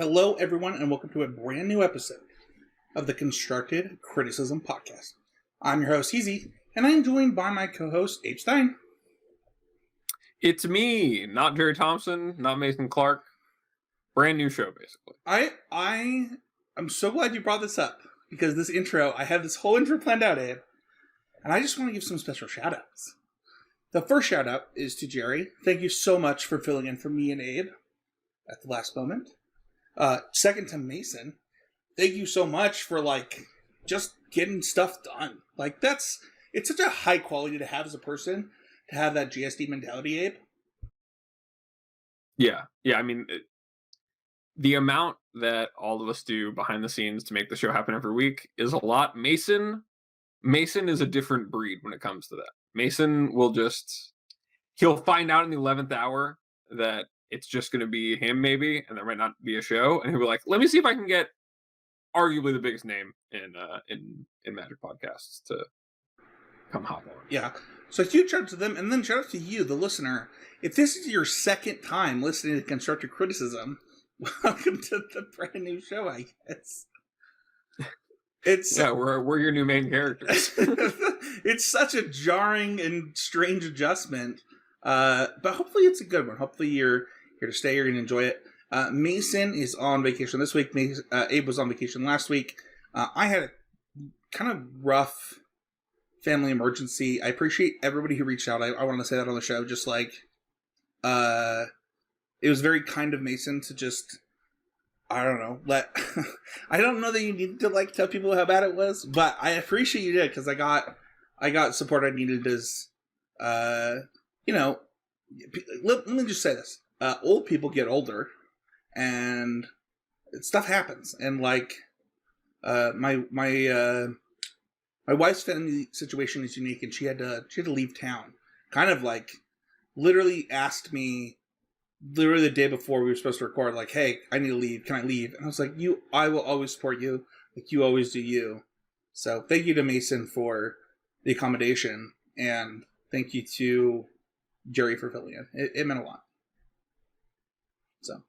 Hello, everyone, and welcome to a brand new episode of the Constructed Criticism Podcast. I'm your host, Heezy, and I'm joined by my co-host, Abe Stein. It's me, not Jerry Thompson, not Mason Clark. Brand new show, basically. I'm so glad you brought this up, because this intro, I have this whole intro planned out, Abe, and I just want to give some special shout-outs. The first shout-out is to Jerry. Thank you so much for filling in for me and Abe at the last moment. Second to Mason, thank you so much for just getting stuff done. It's such a high quality to have as a person, to have that GSD mentality, Abe. Yeah. I mean, the amount that all of us do behind the scenes to make the show happen every week is a lot. Mason is a different breed when it comes to that. Mason he'll find out in the 11th hour that it's just going to be him maybe, and there might not be a show, and he'll be like, let me see if I can get arguably the biggest name in Magic podcasts to come hop on. Yeah. So huge shout out to them, and then shout out to you, the listener. If this is your second time listening to Constructive Criticism, welcome to the brand new show, I guess. We're your new main characters. It's such a jarring and strange adjustment, but hopefully it's a good one. Hopefully you're here to stay, you're going to enjoy it. Mason is on vacation this week. Abe was on vacation last week. I had a kind of rough family emergency. I appreciate everybody who reached out. I want to say that on the show. Just it was very kind of Mason to just, I don't know, I don't know that you need to tell people how bad it was, but I appreciate you did, because I got support I needed as, let me just say this. Old people get older, and stuff happens, and my wife's family situation is unique, and she had to leave town. Kind of literally asked me literally the day before we were supposed to record, hey, I need to leave. Can I leave? And I was like, I will always support you. You always do you. So thank you to Mason for the accommodation, and thank you to Jerry for filling in. It meant a lot. So,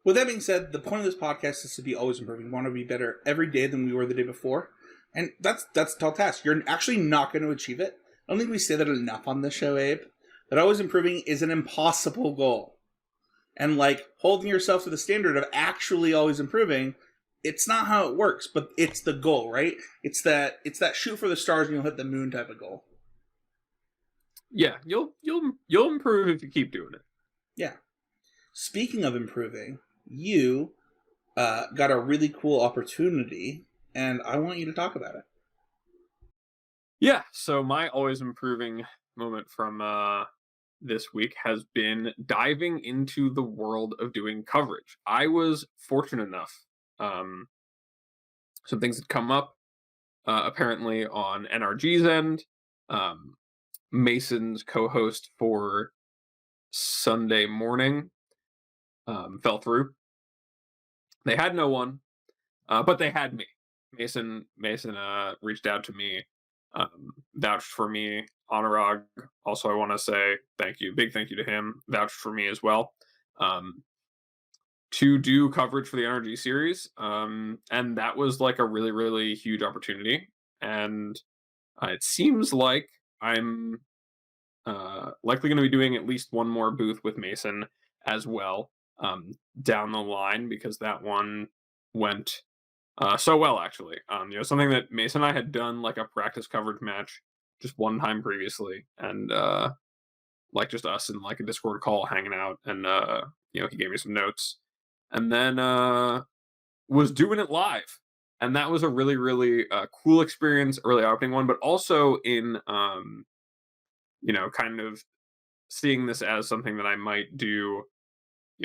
with that being said, the point of this podcast is to be always improving. We want to be better every day than we were the day before. And that's a tall task. You're actually not going to achieve it. I don't think we say that enough on this show, Abe. That always improving is an impossible goal. And holding yourself to the standard of actually always improving, it's not how it works, but it's the goal, right? It's that shoot for the stars and you'll hit the moon type of goal. Yeah, you'll improve if you keep doing it. Yeah. Speaking of improving, you got a really cool opportunity, and I want you to talk about it. Yeah, so my always improving moment from this week has been diving into the world of doing coverage. I was fortunate enough. Some things had come up, apparently on NRG's end. Mason's co-host for Sunday morning fell through. They had no one, but they had me. Mason reached out to me, vouched for me. Anurag, also I want to say big thank you to him, vouched for me as well, to do coverage for the NRG series, and that was a really, really huge opportunity, and it seems like I'm likely going to be doing at least one more booth with Mason as well down the line, because that one went so well, actually. Something that Mason and I had done a practice coverage match just one time previously, and just us in a Discord call hanging out, and he gave me some notes, and then was doing it live, and that was a really, really cool experience, early opening one, but also in kind of seeing this as something that I might do,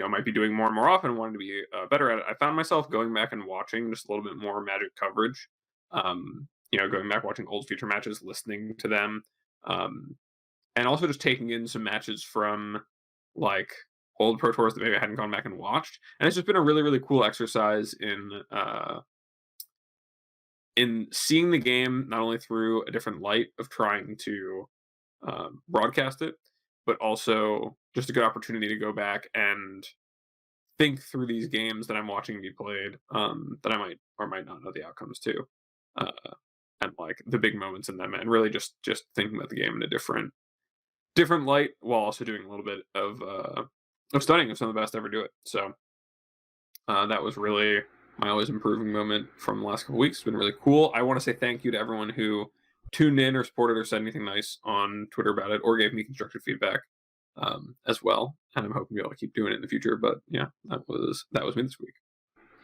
might be doing more and more often, wanted to be better at it. I found myself going back and watching just a little bit more Magic coverage, going back, watching old feature matches, listening to them, and also just taking in some matches from old Pro Tours that maybe I hadn't gone back and watched. And it's just been a really, really cool exercise in seeing the game, not only through a different light of trying to broadcast it, but also just a good opportunity to go back and think through these games that I'm watching be played, that I might or might not know the outcomes to, uh, and like the big moments in them, and really just thinking about the game in a different light, while also doing a little bit of studying of some of the best to ever do it. So that was really my always improving moment from the last couple weeks. It's been really cool. I want to say thank you to everyone who tuned in or supported or said anything nice on Twitter about it, or gave me constructive feedback as well. And I'm hoping to be able to keep doing it in the future. But yeah, that was me this week.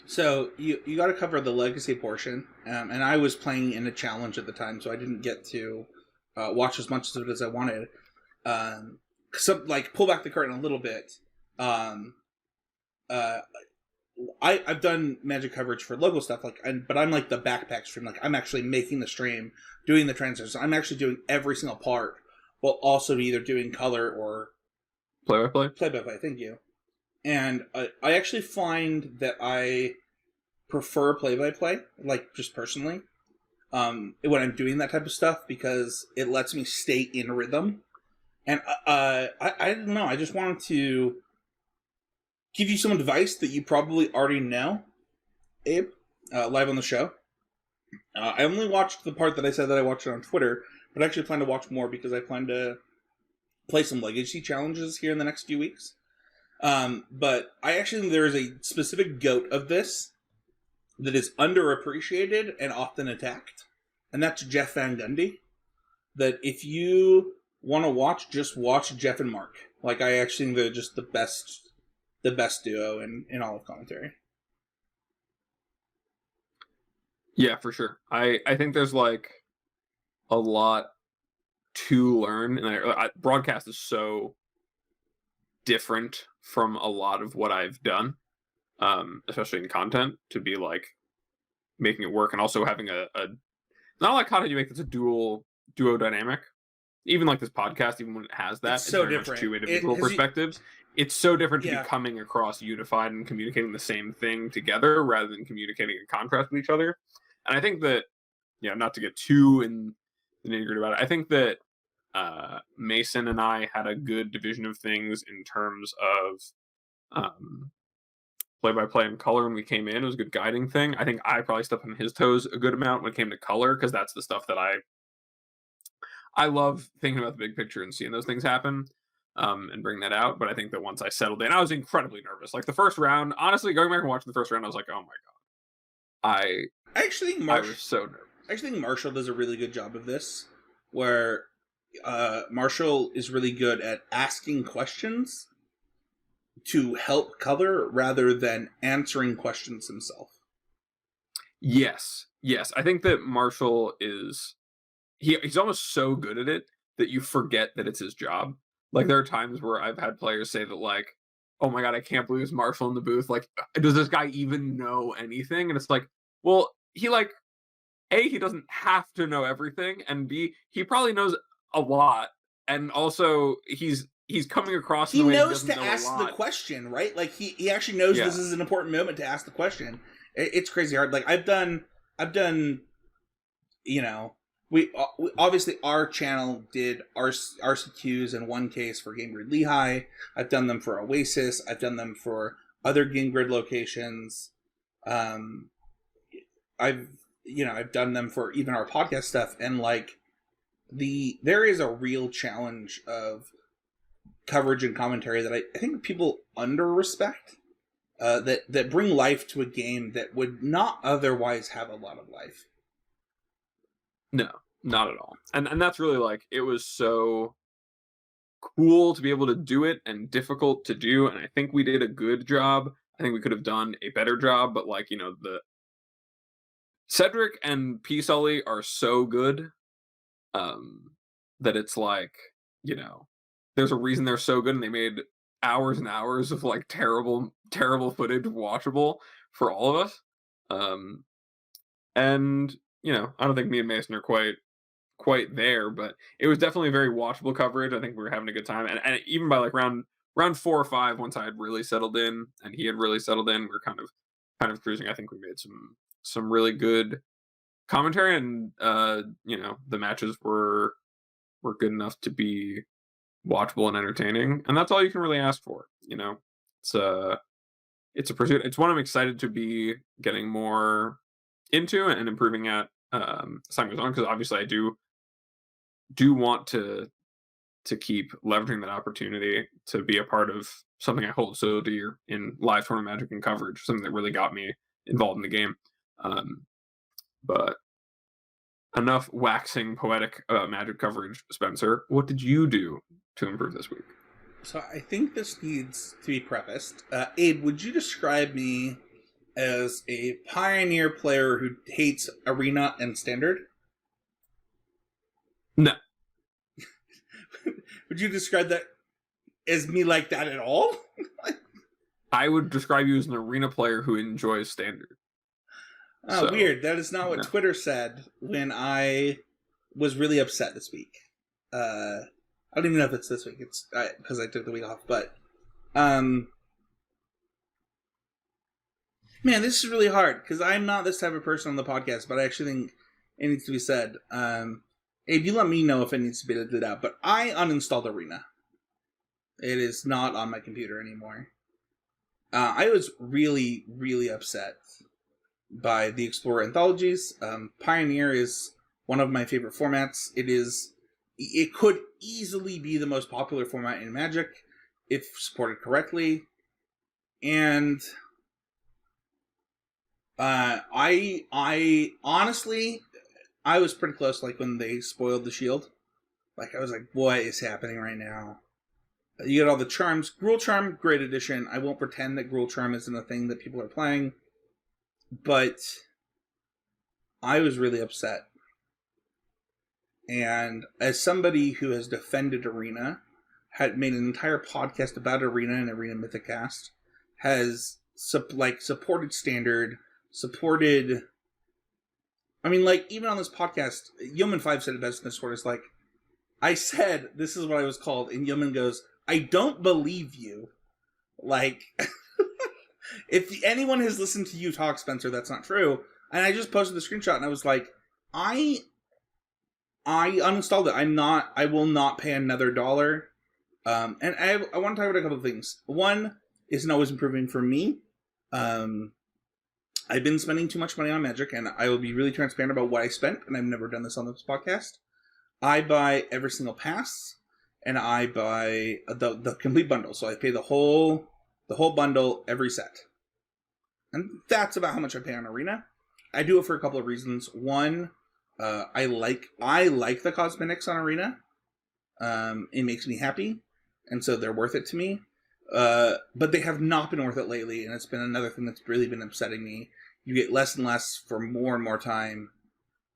So you got to cover the legacy portion, and I was playing in a challenge at the time, so I didn't get to watch as much of it as I wanted. So like pull back the curtain a little bit. Um, uh, I've done Magic coverage for logo stuff, but I'm like the backpack stream. Like I'm actually making the stream, doing the transitions. I'm actually doing every single part, while also either doing color or Play by play. play by play. Thank you. And I actually find that I prefer play by play, like just personally, when I'm doing that type of stuff, because it lets me stay in rhythm. And I don't know. I just wanted to give you some advice that you probably already know, Abe, live on the show. I only watched the part that I said that I watched it on Twitter, but I actually plan to watch more because I plan to play some legacy challenges here in the next few weeks. But I actually think there is a specific GOAT of this that is underappreciated and often attacked, and that's Jeff Van Gundy. That if you want to watch, just watch Jeff and Mark. Like I actually think they're just the best duo in all of commentary. Yeah, for sure. I think there's like a lot to learn, and broadcast is so different from a lot of what I've done, especially in content, to be like making it work, and also having a not like how do you make this a duo dynamic. Even like this podcast, even when it has that, It's so very different. much two individual perspectives. It's so different to Yeah. be coming across unified and communicating the same thing together rather than communicating in contrast with each other. And I think that, not to get too in the nitty gritty about it, I think that Mason and I had a good division of things in terms of play by play and color when we came in. It was a good guiding thing. I think I probably stepped on his toes a good amount when it came to color, because that's the stuff that I love thinking about the big picture and seeing those things happen, and bring that out. But I think that once I settled in, I was incredibly nervous. Like the first round, honestly, going back and watching the first round, I was like, oh my god, I actually think I was so nervous. I actually think Marshall does a really good job of this, where Marshall is really good at asking questions to help color rather than answering questions himself. Yes, I think that Marshall is he's almost so good at it that you forget that it's his job. Like there are times where I've had players say that like, "Oh my god, I can't believe it's Marshall in the booth. Like, does this guy even know anything?" And it's like, well, he like A, he doesn't have to know everything, and B, he probably knows a lot, and also he's coming across He in a way he knows doesn't to know ask a the lot. question, right? Like he actually knows Yeah. this is an important moment to ask the question. It's crazy hard. Like I've done, we obviously our channel did RCQs in one case for Game Grid Lehigh. I've done them for Oasis. I've done them for other Game Grid locations. I've done them for even our podcast stuff, and like there is a real challenge of coverage and commentary that I think people under respect, that bring life to a game that would not otherwise have a lot of life. No, not at all. And that's really like it was so cool to be able to do it and difficult to do, and I think we did a good job. I think we could have done a better job, but like, the Cedric and P Sully are so good, that it's like, there's a reason they're so good, and they made hours and hours of like terrible footage watchable for all of us. And I don't think me and Mason are quite there, but it was definitely very watchable coverage. I think we were having a good time, and even by like round 4 or 5, once I had really settled in and he had really settled in, we are kind of cruising. I think we made some really good commentary, and the matches were good enough to be watchable and entertaining, and that's all you can really ask for. It's it's a pursuit. It's one I'm excited to be getting more into and improving at as time goes on, because obviously I do want to keep leveraging that opportunity to be a part of something I hold so dear in live tournament Magic and coverage, something that really got me involved in the game. Um, but enough waxing poetic about Magic coverage, Spencer. What did you do to improve this week? So I think this needs to be prefaced. Abe, would you describe me as a pioneer player who hates Arena and Standard? No. Would you describe that as me like that at all? I would describe you as an Arena player who enjoys Standard. Oh, so, weird. That is not what Twitter said when I was really upset this week. I don't even know if it's this week. It's because I took the week off. But, man, this is really hard because I'm not this type of person on the podcast, but I actually think it needs to be said. Abe, you let me know if it needs to be edited out. But I uninstalled Arena. It is not on my computer anymore. I was really, really upset by the Explorer anthologies. Pioneer is one of my favorite formats. It could easily be the most popular format in Magic if supported correctly. And I honestly, I was pretty close, like, when they spoiled the shield. Like, I was like, what is happening right now? You get all the charms. Gruul Charm, great addition. I won't pretend that Gruul Charm isn't a thing that people are playing. But I was really upset. And as somebody who has defended Arena, had made an entire podcast about Arena and Arena Mythicast, has supported Standard, supported... I mean, like, even on this podcast, Yeoman 5 said it best in Discord. It's like, I said, this is what I was called, and Yeoman goes, I don't believe you. Like, if anyone has listened to you talk, Spencer, that's not true. And I just posted the screenshot, and I was like, I uninstalled it. I will not pay another $1. And I want to talk about a couple of things. One, isn't always improving for me. I've been spending too much money on Magic, and I will be really transparent about what I spent, and I've never done this on this podcast. I buy every single pass, and I buy the complete bundle. So I pay the whole bundle every set. And that's about how much I pay on Arena. I do it for a couple of reasons. One, I like the cosmetics on Arena. It makes me happy, and so they're worth it to me. But they have not been worth it lately, and it's been another thing that's really been upsetting me. You get less and less for more and more time.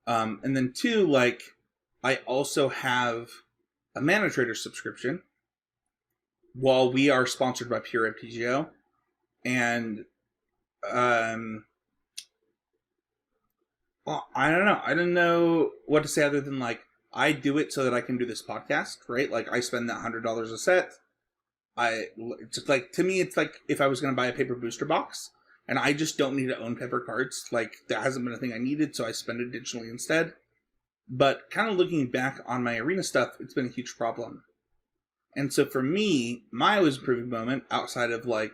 And then two, like, I also have a Mana Trader subscription while we are sponsored by Pure MTGO. And, well, I don't know. I don't know what to say other than, like, I do it so that I can do this podcast, right? Like, I spend that $100 a set. It's like, to me, it's like if I was going to buy a paper booster box, and I just don't need to own paper cards. Like, that hasn't been a thing I needed, so I spend it digitally instead. But kind of looking back on my Arena stuff, it's been a huge problem. And so for me, my always improving moment, outside of, like,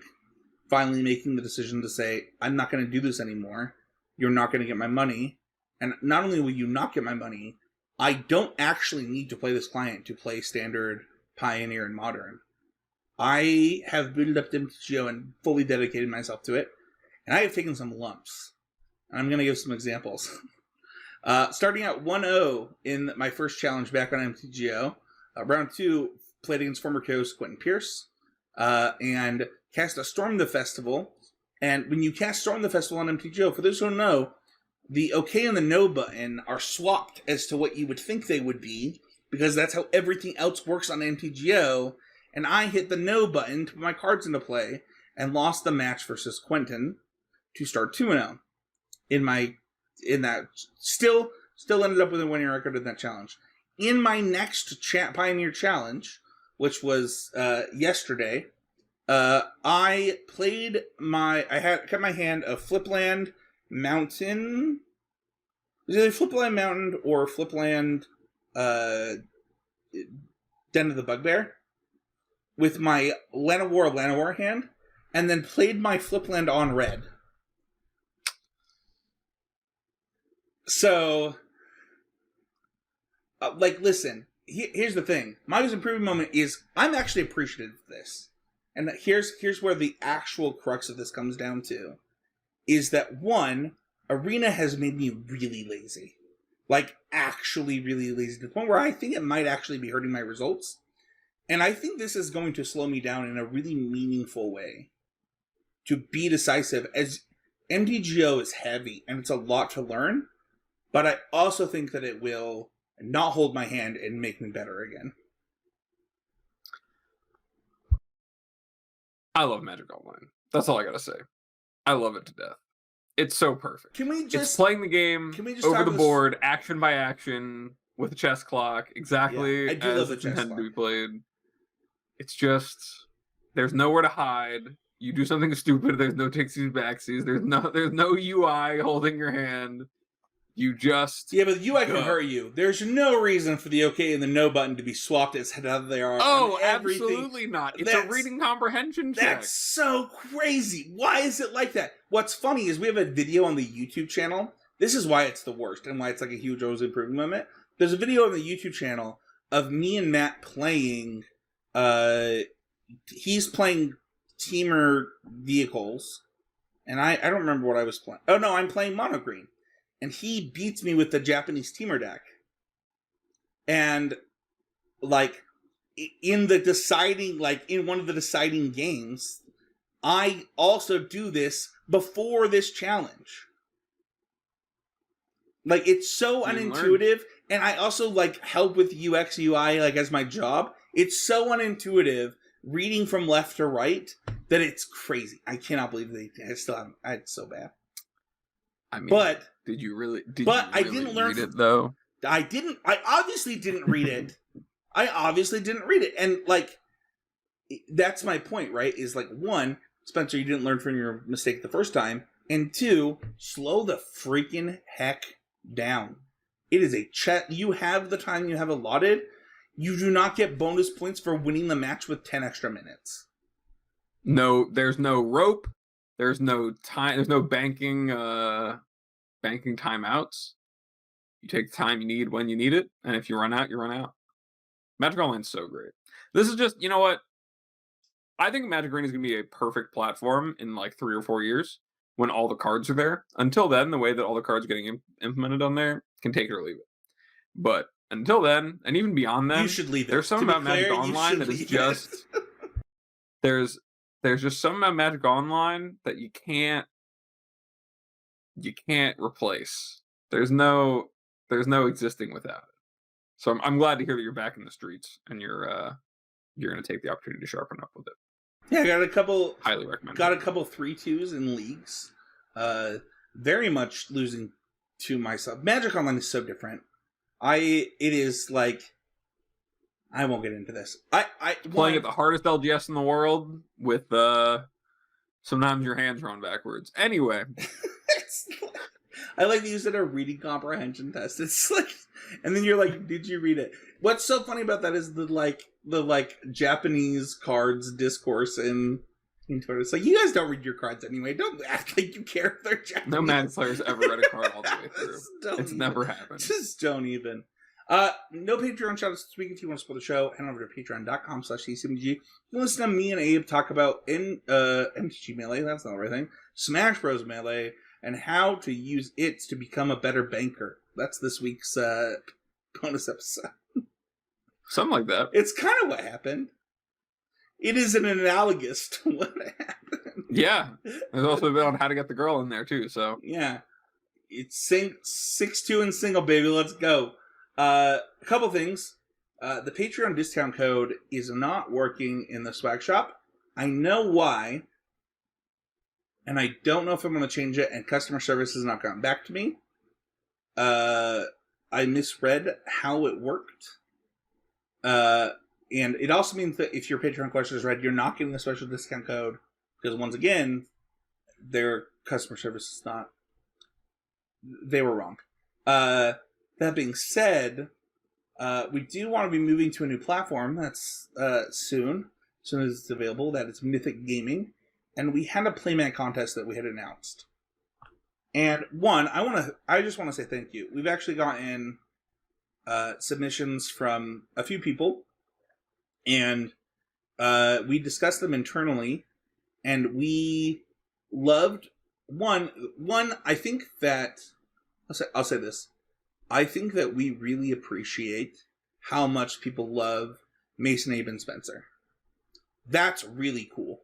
finally making the decision to say, I'm not going to do this anymore, you're not going to get my money, and not only will you not get my money, I don't actually need to play this client to play Standard, Pioneer, and Modern. I have booted up MTGO and fully dedicated myself to it, and I have taken some lumps. And I'm going to give some examples. Starting at 1-0 in my first challenge back on MTGO, round 2, played against former co-host Quentin Pierce, and cast a Storm the Festival. And when you cast Storm the Festival on MTGO, for those who don't know, the OK and the No button are swapped as to what you would think they would be, because that's how everything else works on MTGO. And I hit the No button to put my cards into play and lost the match versus Quentin to start 2-0 in that still ended up with a winning record in that challenge. In my next Pioneer challenge, which was yesterday, I kept my hand of Flipland Mountain. It was either Flipland Mountain or Flipland Den of the Bugbear with my Llanowar hand, and then played my Flipland on red. So, listen, here's the thing. My most improving moment is I'm actually appreciative of this. And here's where the actual crux of this comes down to. Is that, one, Arena has made me really lazy. Like, actually really lazy. To the point where I think it might actually be hurting my results. And I think this is going to slow me down in a really meaningful way. To be decisive, as MTGO is heavy, and it's a lot to learn. But I also think that it will not hold my hand and make me better again. I love Magic Online. That's all I gotta say. I love it to death. It's so perfect. Can we just... It's playing the game over the board, action by action, with a chess clock, exactly as it's intended to be played. It's just... There's nowhere to hide. You do something stupid, there's no takesies backsies, there's no UI holding your hand. You just... Yeah, but the UI can hurt you. There's no reason for the OK and the no button to be swapped as how they are. Oh, absolutely not. It's a reading comprehension check. That's so crazy. Why is it like that? What's funny is we have a video on the YouTube channel. This is why it's the worst and why it's like a huge always improving moment. There's a video on the YouTube channel of me and Matt playing... he's playing Teamer Vehicles. And I don't remember what I was playing. Oh, no, I'm playing Mono Green. And he beats me with the Japanese Teamer deck. And, like, in one of the deciding games, I also do this before this challenge. Like, it's so unintuitive. And I also, like, help with UX, UI, like, as my job. It's so unintuitive, reading from left to right, that it's crazy. I cannot believe I still haven't. It's so bad. I mean... But... Did you really I didn't learn read it, though? I obviously didn't read it. And, like, that's my point, right? Is, like, one, Spencer, you didn't learn from your mistake the first time. And two, slow the freaking heck down. It is a you have the time you have allotted. You do not get bonus points for winning the match with 10 extra minutes. No, there's no rope. There's no time. There's no banking timeouts. You take the time you need when you need it, and if you run out, you run out. Magic Online's so great. This is just, you know what? I think Magic Arena is going to be a perfect platform in like 3 or 4 years when all the cards are there. Until then, the way that all the cards are getting implemented on there can take it or leave it. But until then, and even beyond then, you should leave it. There's something about Magic Online that is just... There's just something about Magic Online that you can't replace. There's no existing without it. So I'm glad to hear that you're back in the streets and you're going to take the opportunity to sharpen up with it. Yeah, I got a couple. Highly recommend. Got a couple 3-2s in leagues. Very much losing to myself. Magic Online is so different. It is like, I won't get into this. Playing at the hardest LGS in the world with sometimes your hands run backwards. Anyway. I like that you said a reading comprehension test. It's like, and then you're like, did you read it? What's so funny about that is the Japanese cards discourse in Twitter. It's like, you guys don't read your cards anyway. Don't act like you care if they're Japanese. No Magic player's ever read a card all the way through. It's never happened. Just don't even. No Patreon shoutouts this week. If you want to support the show, head over to patreon.com/CCMG. You can listen to me and Abe talk about MTG Melee, that's not the right thing, Smash Bros. Melee, and how to use it to become a better banker. That's this week's bonus episode. Something like that. It's kind of what happened. It is an analogous to what happened. Yeah. There's also a bit on how to get the girl in there, too, so. Yeah. It's 6-2 and single, baby. Let's go. A couple things. The Patreon discount code is not working in the swag shop. I know why. And I don't know if I'm going to change it, and customer service has not gotten back to me. I misread how it worked. And it also means that if your Patreon question is read, you're not getting a special discount code. Because once again, their customer service is not... They were wrong. That being said, we do want to be moving to a new platform. That's soon. As soon as it's available. That is Mythic Gaming. and we had a playmat contest that we had announced. And one, I just want to say thank you. We've actually gotten submissions from a few people, and we discussed them internally, and we loved one. I think that I'll say this. I think that we really appreciate how much people love Mason, Abe, and Spencer. That's really cool.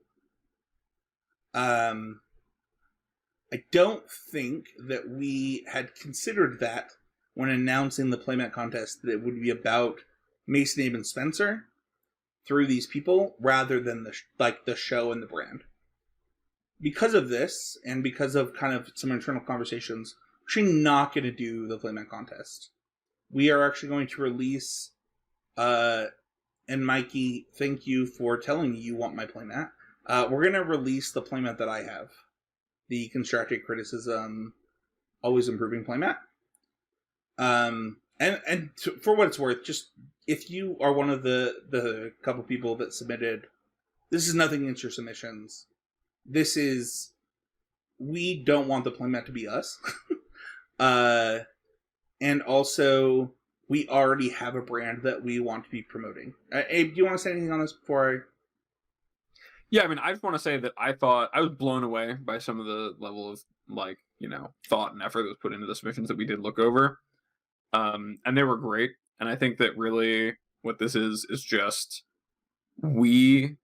I don't think that we had considered that when announcing the playmat contest, that it would be about Mason, Abe, and Spencer through these people rather than the show and the brand. Because of this, and because of kind of some internal conversations, we're actually not going to do the playmat contest. We are actually going to release, and Mikey, thank you for telling me you want my playmat. We're going to release the playmat that I have. The Constructive Criticism, Always Improving playmat. For what it's worth, just if you are one of the couple people that submitted, this is nothing against your submissions. This is, we don't want the playmat to be us. And also, we already have a brand that we want to be promoting. Abe, do you want to say anything on this before I... Yeah, I mean, I just want to say that I was blown away by some of the level of, like, you know, thought and effort that was put into the submissions that we did look over. And they were great. And I think that really what this is just, we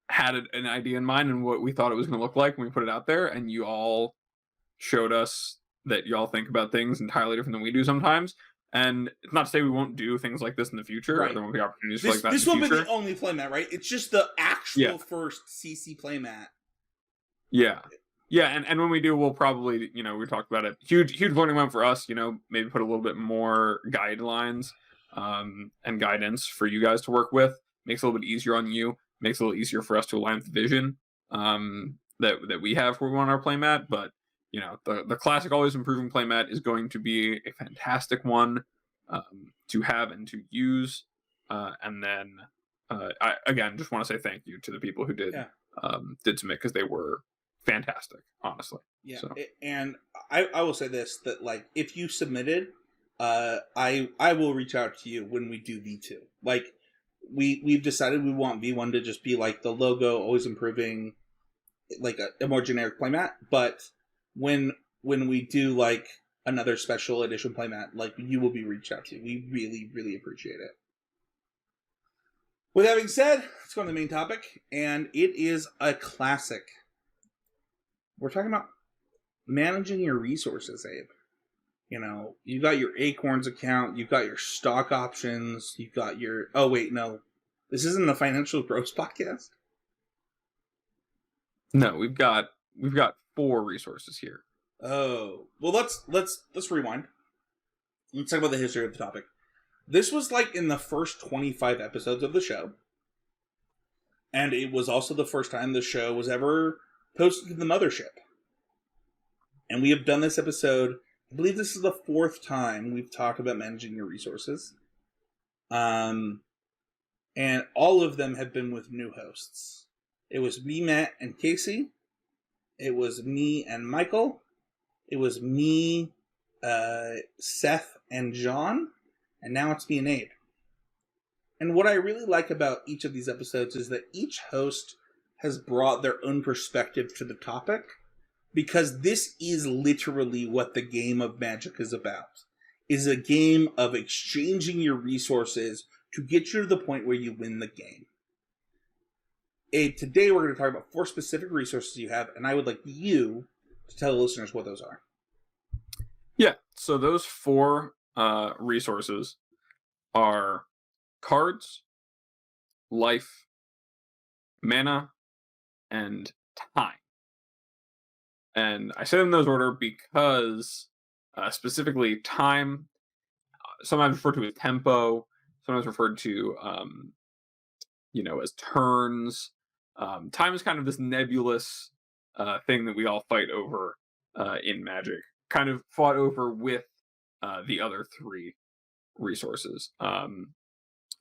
had an idea in mind and what we thought it was going to look like when we put it out there, and you all showed us that y'all think about things entirely different than we do sometimes. And it's not to say we won't do things like this in the future. Right. Or there won't be opportunities for like that. This won't be the only playmat, right? It's just the actual first CC playmat. Yeah. Yeah, and when we do, we'll probably, you know, we talked about it. Huge learning moment for us, you know, maybe put a little bit more guidelines and guidance for you guys to work with. Makes it a little bit easier on you. Makes it a little easier for us to align with the vision that we have where we want our playmat. But, you know, the classic Always Improving playmat is going to be a fantastic one to have and to use. And then, I again just want to say thank you to the people who did submit, because they were fantastic, honestly. Yeah, so. And I will say this, that like if you submitted, I will reach out to you when we do V2. Like we've decided we want V1 to just be like the logo, Always Improving, like a more generic playmat. But when we do like another special edition playmat, like you will be reached out to. We really, really appreciate it. With that being said, let's go on to the main topic, and it is a classic. We're talking about managing your resources, Abe. You know, you got your Acorns account, you've got your stock options, you've got your... Oh, wait, no. This isn't a financial growth podcast? No, we've got 4 resources here. Oh. Well, let's rewind. Let's talk about the history of the topic. This was like in the first 25 episodes of the show. And it was also the first time the show was ever posted to the mothership. And we have done this episode, I believe this is the 4th time we've talked about managing your resources. And all of them have been with new hosts. It was me, Matt, and Casey. It was me and Michael. It was me, Seth, and John. And now it's me and Abe. And what I really like about each of these episodes is that each host has brought their own perspective to the topic, because this is literally what the game of Magic is about. Is a game of exchanging your resources to get you to the point where you win the game. Abe, today we're going to talk about 4 specific resources you have, and I would like you to tell the listeners what those are. Yeah, so those 4 resources are cards, life, mana, and time. And I say them in those order because specifically time, sometimes referred to as tempo, sometimes referred to as turns. Time is kind of this nebulous thing that we all fight over in Magic, kind of fought over with the other 3 resources. I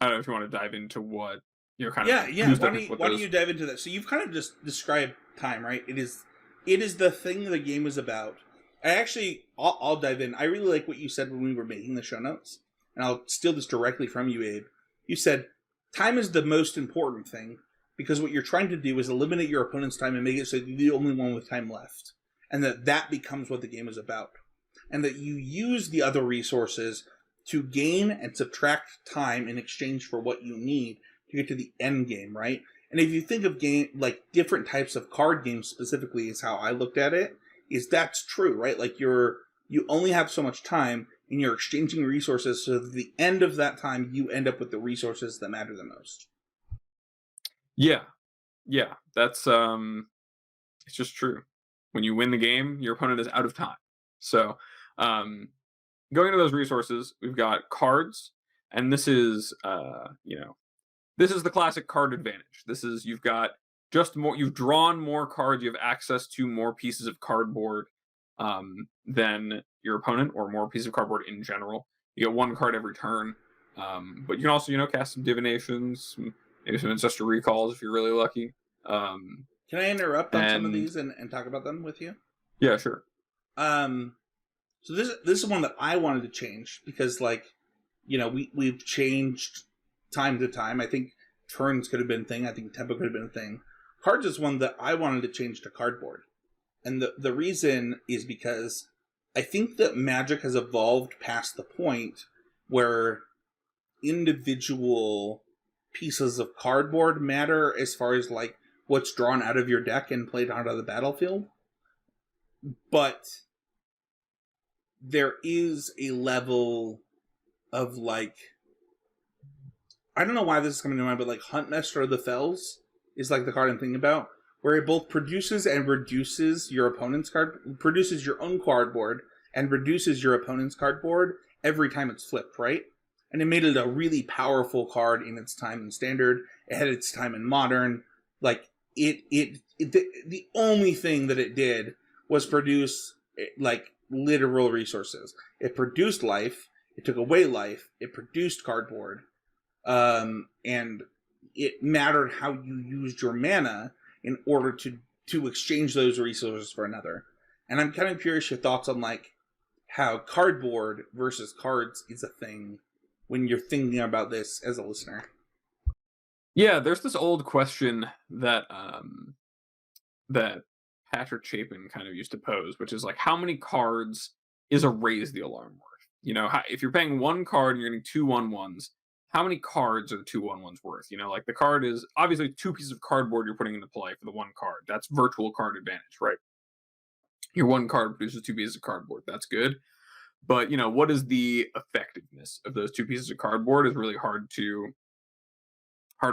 don't know if you want to dive into what kind of Yeah. confused, I think, what Why don't those. you dive into that? So you've kind of just described time, right? It is the thing the game is about. I'll dive in. I really like what you said when we were making the show notes, and I'll steal this directly from you, Abe. You said time is the most important thing because what you're trying to do is eliminate your opponent's time and make it so you're the only one with time left, and that becomes what the game is about, and that you use the other resources to gain and subtract time in exchange for what you need to get to the end game, right? And if you think of game like different types of card games specifically, is how I looked at it. Is that's true, right? Like you only have so much time, and you're exchanging resources. So at the end of that time, you end up with the resources that matter the most. Yeah, yeah, that's it's just true. When you win the game, your opponent is out of time. So, um, going into those resources, we've got cards, and this is this is the classic card advantage. This is you've got just more. You've drawn more cards. You have access to more pieces of cardboard than your opponent, or more pieces of cardboard in general. You get one card every turn, but you can also cast some divinations, maybe some ancestral recalls if you're really lucky. Can I interrupt on some of And these and talk about them with you? yeah, sure. Um, so this is one that I wanted to change because we've changed time to time. I think turns could have been a thing. I think tempo could have been a thing. Cards is one that I wanted to change to cardboard. And the reason is because I think that Magic has evolved past the point where individual pieces of cardboard matter as far as like what's drawn out of your deck and played onto the battlefield. But there is a level of like, I don't know why this is coming to mind, but like Hunt Master of the Fells is like the card I'm thinking about, where it both produces and reduces your opponent's produces your own cardboard and reduces your opponent's cardboard every time it's flipped, right? And it made it a really powerful card in its time in Standard. It had its time in Modern. Like the only thing that it did was produce like literal resources. It produced life. It took away life. It produced cardboard. And it mattered how you used your mana in order to exchange those resources for another. And I'm kind of curious your thoughts on like how cardboard versus cards is a thing when you're thinking about this as a listener. Yeah, there's this old question that that Patrick Chapin kind of used to pose, which is like, how many cards is a raise the alarm worth? If you're paying one card and you're getting two 1/1s, how many cards are the two 1/1s worth? Like the card is obviously two pieces of cardboard you're putting into play for the one card. That's virtual card advantage, right? Your one card produces two pieces of cardboard. That's good. But what is the effectiveness of those two pieces of cardboard is really hard to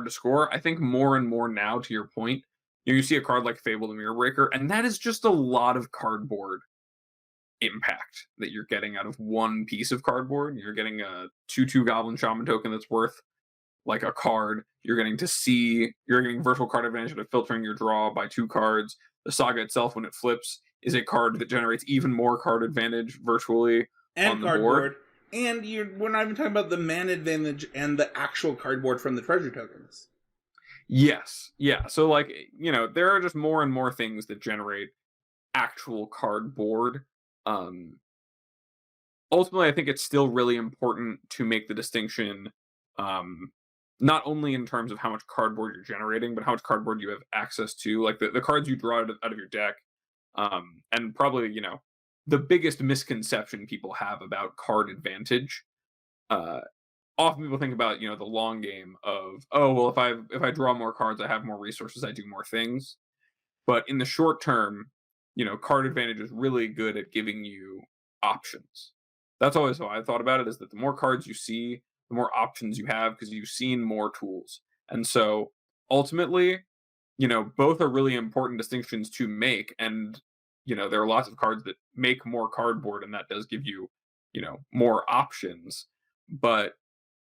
score. I think more and more now, to your point, you see a card like Fable the Mirror Breaker, and that is just a lot of cardboard impact that you're getting out of one piece of cardboard. You're getting a 2/2 Goblin Shaman token that's worth like a card. You're getting virtual card advantage out of filtering your draw by two cards. The Saga itself, when it flips, is a card that generates even more card advantage virtually And on the cardboard. board. And we're not even talking about the man advantage and the actual cardboard from the treasure tokens. Yes. Yeah. So there are just more and more things that generate actual cardboard. Um Ultimately, I think it's still really important to make the distinction, um not only in terms of how much cardboard you're generating, but how much cardboard you have access to, like the cards you draw out of your deck. And probably, the biggest misconception people have about card advantage, uh often people think about the long game of, oh well, if I draw more cards, I have more resources, I do more things. But in the short term, card advantage is really good at giving you options. That's always how I thought about it, is that the more cards you see, the more options you have because you've seen more tools. And so ultimately, both are really important distinctions to make. And there are lots of cards that make more cardboard, and that does give you more options. But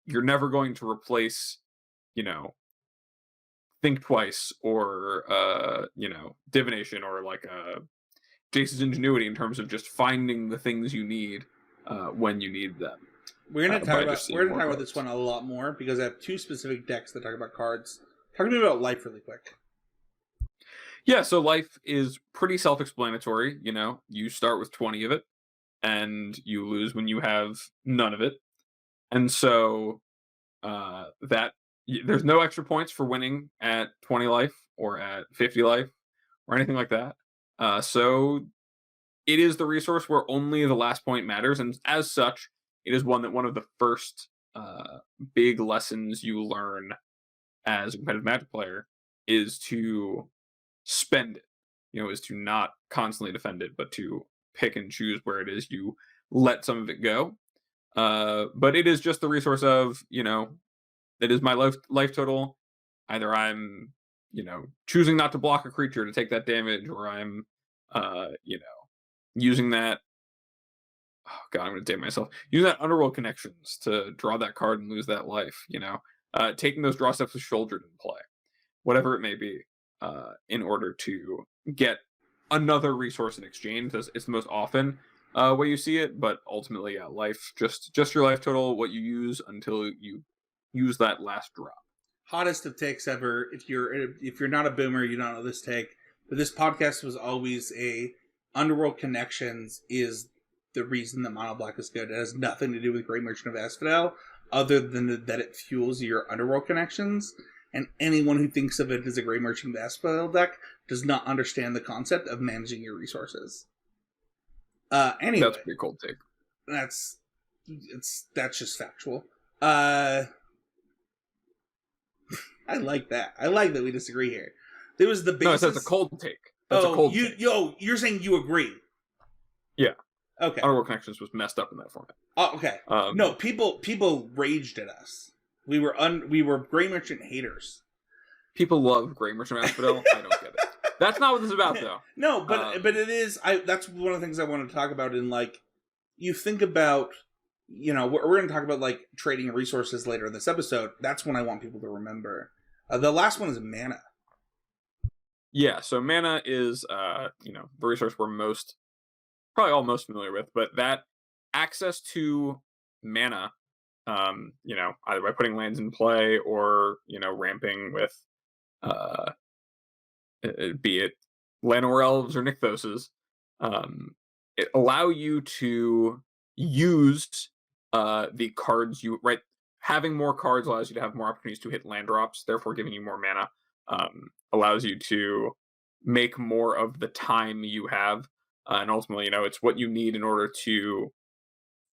you're never going to replace, you know, think twice, or divination, or like Jace's ingenuity, in terms of just finding the things you need when you need them. We're gonna talk By about just seeing more this cards. one a lot more because I have two specific decks that talk about cards Talk to me about life really quick. Yeah, so life is pretty self-explanatory. You start with 20 of it, and you lose when you have none of it. And so there's no extra points for winning at 20 life or at 50 life or anything like that. So it is the resource where only the last point matters, and as such, it is one of the first big lessons you learn as a competitive Magic player is to spend it. Is to not constantly defend it, but to pick and choose where it is you let some of it go. But it is just the resource of it is my life total. Either I'm choosing not to block a creature to take that damage, or I'm using that. Oh god, I'm gonna date myself. Using that underworld connections to draw that card and lose that life. Taking those draw steps with shouldered in play, whatever it may be, in order to get another resource in exchange. It's the most often way you see it, but ultimately, yeah, life, just your life total, what you use until you use that last drop. Hottest of takes ever. If you're not a boomer, you don't know this take. But this podcast was always a Underworld Connections is the reason that Mono Black is good. It has nothing to do with Great Merchant of Asphodel, other than that it fuels your Underworld Connections. And anyone who thinks of it as a Great Merchant of Asphodel deck does not understand the concept of managing your resources. Anyway, That's a pretty cold take. That's just factual. I like that. I like that we disagree here. There was the basis. No, that's a cold take. That's a cold take. You're saying you agree? Yeah. Okay. Underworld Connections was messed up in that format. Oh, okay. No, people raged at us. We were Grey Merchant haters. People love Grey Merchant Asphodel. I don't get it. That's not what this is about, though. No, but it is. That's one of the things I want to talk about. In you think about. We're going to talk about trading resources later in this episode. That's when I want people to remember. The last one is mana. Yeah, so mana is the resource we're probably all most familiar with, but that access to mana, either by putting lands in play or ramping with be it Llanowar Elves or Nykthoses, it allow you to use the cards having more cards allows you to have more opportunities to hit land drops, therefore giving you more mana. Allows you to make more of the time you have, and ultimately, it's what you need in order to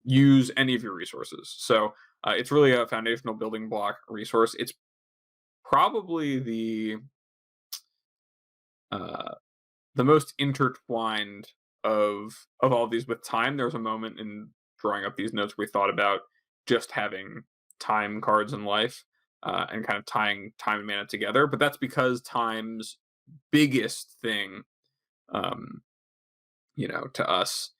use any of your resources. So it's really a foundational building block resource. It's probably the most intertwined of all of these with time. There was a moment in drawing up these notes where we thought about just having time cards in life, and kind of tying time and mana together. But that's because time's biggest thing, to us,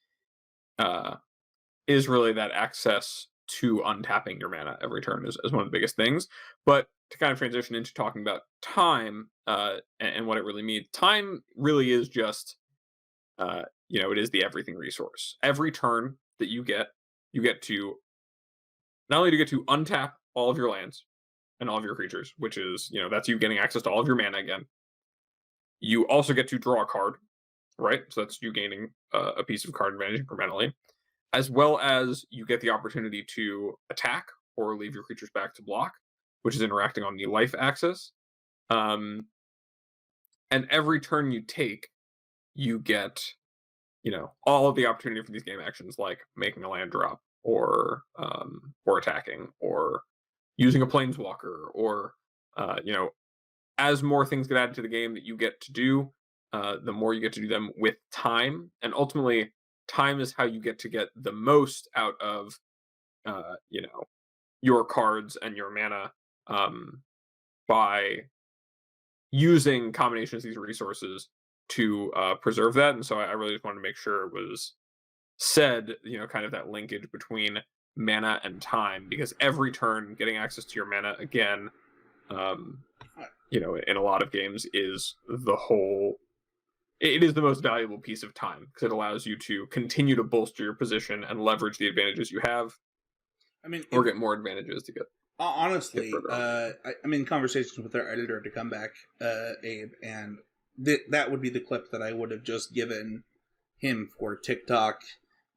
is really that access to untapping your mana every turn is one of the biggest things. But to kind of transition into talking about time, and what it really means, time really is just, it is the everything resource. Every turn that you get to not only to get to untap all of your lands and all of your creatures, which is, that's you getting access to all of your mana again. You also get to draw a card, right? So that's you gaining a piece of card advantage incrementally, as well as you get the opportunity to attack or leave your creatures back to block, which is interacting on the life axis. And every turn you take, you get, all of the opportunity for these game actions, like making a land drop, or attacking, or using a planeswalker, or as more things get added to the game that you get to do, the more you get to do them with time, and ultimately, time is how you get to get the most out of, your cards and your mana, by using combinations of these resources to preserve that. And so I really just wanted to make sure it was said, kind of that linkage between mana and time, because every turn getting access to your mana again, in a lot of games is it is the most valuable piece of time, because it allows you to continue to bolster your position and leverage the advantages you have, or get more advantages to get. Honestly, further on. I'm in conversations with our editor to come back, Abe, and that would be the clip that I would have just given him for TikTok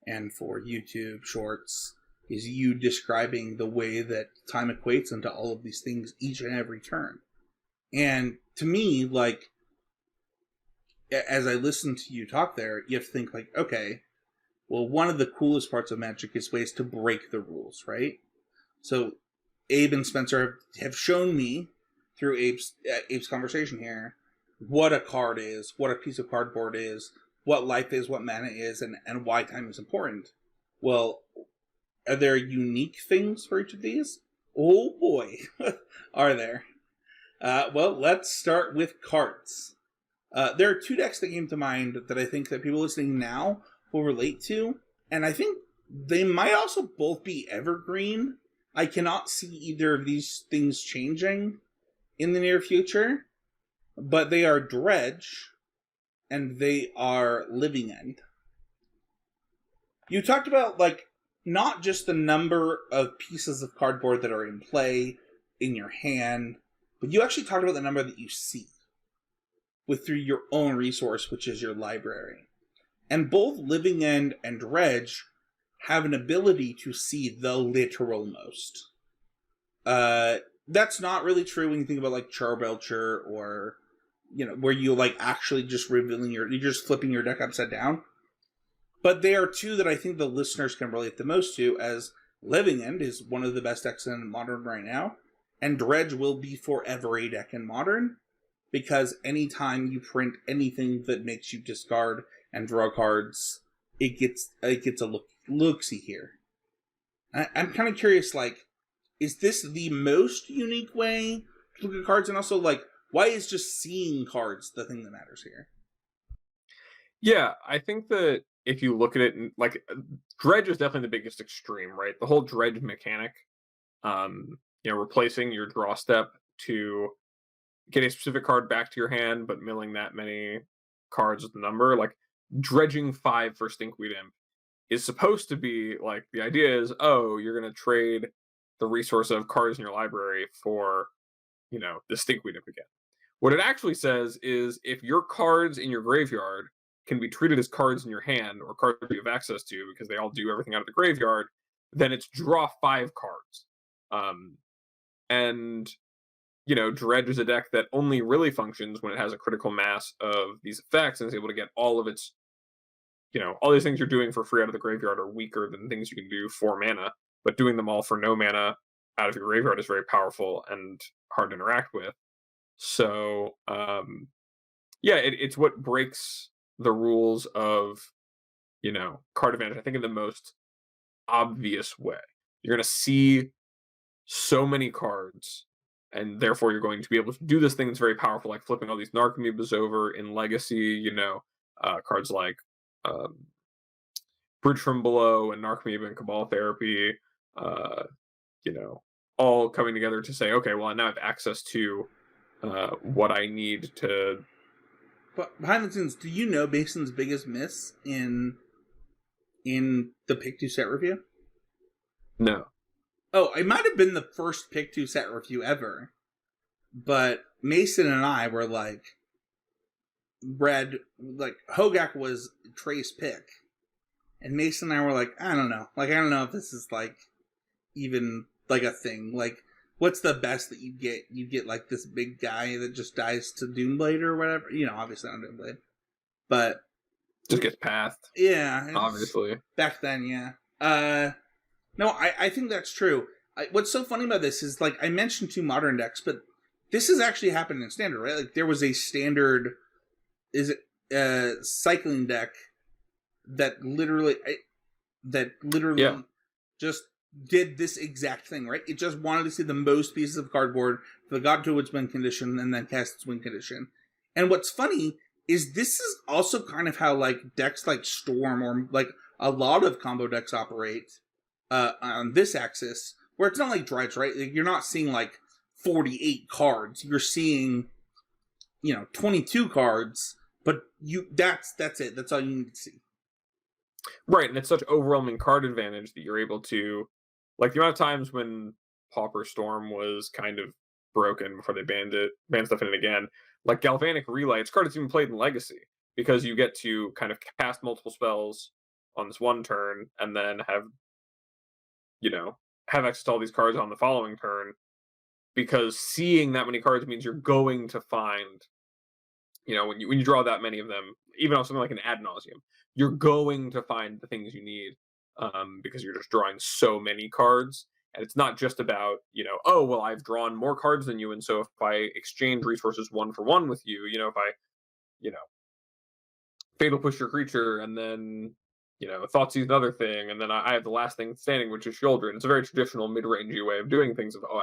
and for YouTube Shorts. Is you describing the way that time equates into all of these things each and every turn. And to me, like, as I listen to you talk there, you have to think, like, okay, well, one of the coolest parts of Magic is ways to break the rules, right? So Abe and Spencer have shown me through Abe's conversation here what a card is, what a piece of cardboard is, what life is, what mana is, and why time is important. Well, are there unique things for each of these? Oh boy, are there. Well, let's start with cards. There are two decks that came to mind that I think that people listening now will relate to, and I think they might also both be evergreen. I cannot see either of these things changing in the near future, but they are Dredge and they are Living End. You talked about, like, not just the number of pieces of cardboard that are in play in your hand, but you actually talked about the number that you see through your own resource, which is your library. And both Living End and Dredge have an ability to see the literal most. That's not really true when you think about, like, Charbelcher or, where you, like, actually just you're just flipping your deck upside down. But they are two that I think the listeners can relate the most to, as Living End is one of the best decks in Modern right now, and Dredge will be forever a deck in Modern, because anytime you print anything that makes you discard and draw cards, it gets a look-see here. I'm kind of curious, like, is this the most unique way to look at cards? And also, like, why is just seeing cards the thing that matters here? Yeah, I think that if you look at it, like, Dredge is definitely the biggest extreme, right? The whole Dredge mechanic, replacing your draw step to get a specific card back to your hand, but milling that many cards with the number, like dredging 5 for Stinkweed Imp is supposed to be like, the idea is, oh, you're going to trade the resource of cards in your library for, the Stinkweed Imp again. What it actually says is, if your cards in your graveyard can be treated as cards in your hand or cards you have access to because they all do everything out of the graveyard, then it's draw 5 cards. And Dredge is a deck that only really functions when it has a critical mass of these effects and is able to get all of its, all these things you're doing for free out of the graveyard are weaker than things you can do for mana, but doing them all for no mana out of your graveyard is very powerful and hard to interact with. So, it's what breaks the rules of, card advantage, I think, in the most obvious way. You're going to see so many cards, and therefore you're going to be able to do this thing that's very powerful, like flipping all these Narcomoebas over in Legacy, cards like Bridge from Below and Narcomoeba and Cabal Therapy, uh, all coming together to say, okay, well, I now have access to what I need to. But behind the scenes, do you know Mason's biggest miss in the Pick 2 set review? No. Oh, it might have been the first Pick 2 set review ever. But Mason and I were like, Hogak was Trey's pick. And Mason and I were like, I don't know. Like, I don't know if this is, like, even, like, a thing. Like, what's the best that you get? You get, like, this big guy that just dies to Doomblade or whatever. Obviously not Doomblade. But just gets passed. Yeah. Obviously. Back then, yeah. No, I think that's true. What's so funny about this is, like, I mentioned 2 Modern decks, but this has actually happened in Standard, right? Like, there was a Standard, cycling deck that literally just did this exact thing, right? It just wanted to see the most pieces of cardboard for the got to its win condition and then cast its win condition. And what's funny is this is also kind of how, like, decks like Storm or, like, a lot of combo decks operate on this axis, where it's not like Dredge, right? Like, you're not seeing, like, 48 cards. You're seeing, 22 cards, but that's it. That's all you need to see. Right, and it's such overwhelming card advantage that you're able to, like, the amount of times when Pauper Storm was kind of broken before they banned stuff in it again. Like Galvanic Relay, it's a card that's even played in Legacy because you get to kind of cast multiple spells on this one turn and then you know, have access to all these cards on the following turn because seeing that many cards means you're going to find, when you draw that many of them, even on something like an ad nauseum, you're going to find the things you need because you're just drawing so many cards. And it's not just about, oh, well, I've drawn more cards than you. And so if I exchange resources one for one with you, if I, you know, fatal push your creature and then, Thoughtseize another thing. And then I have the last thing standing, which is Shieldred. It's a very traditional mid rangey way of doing things of, oh,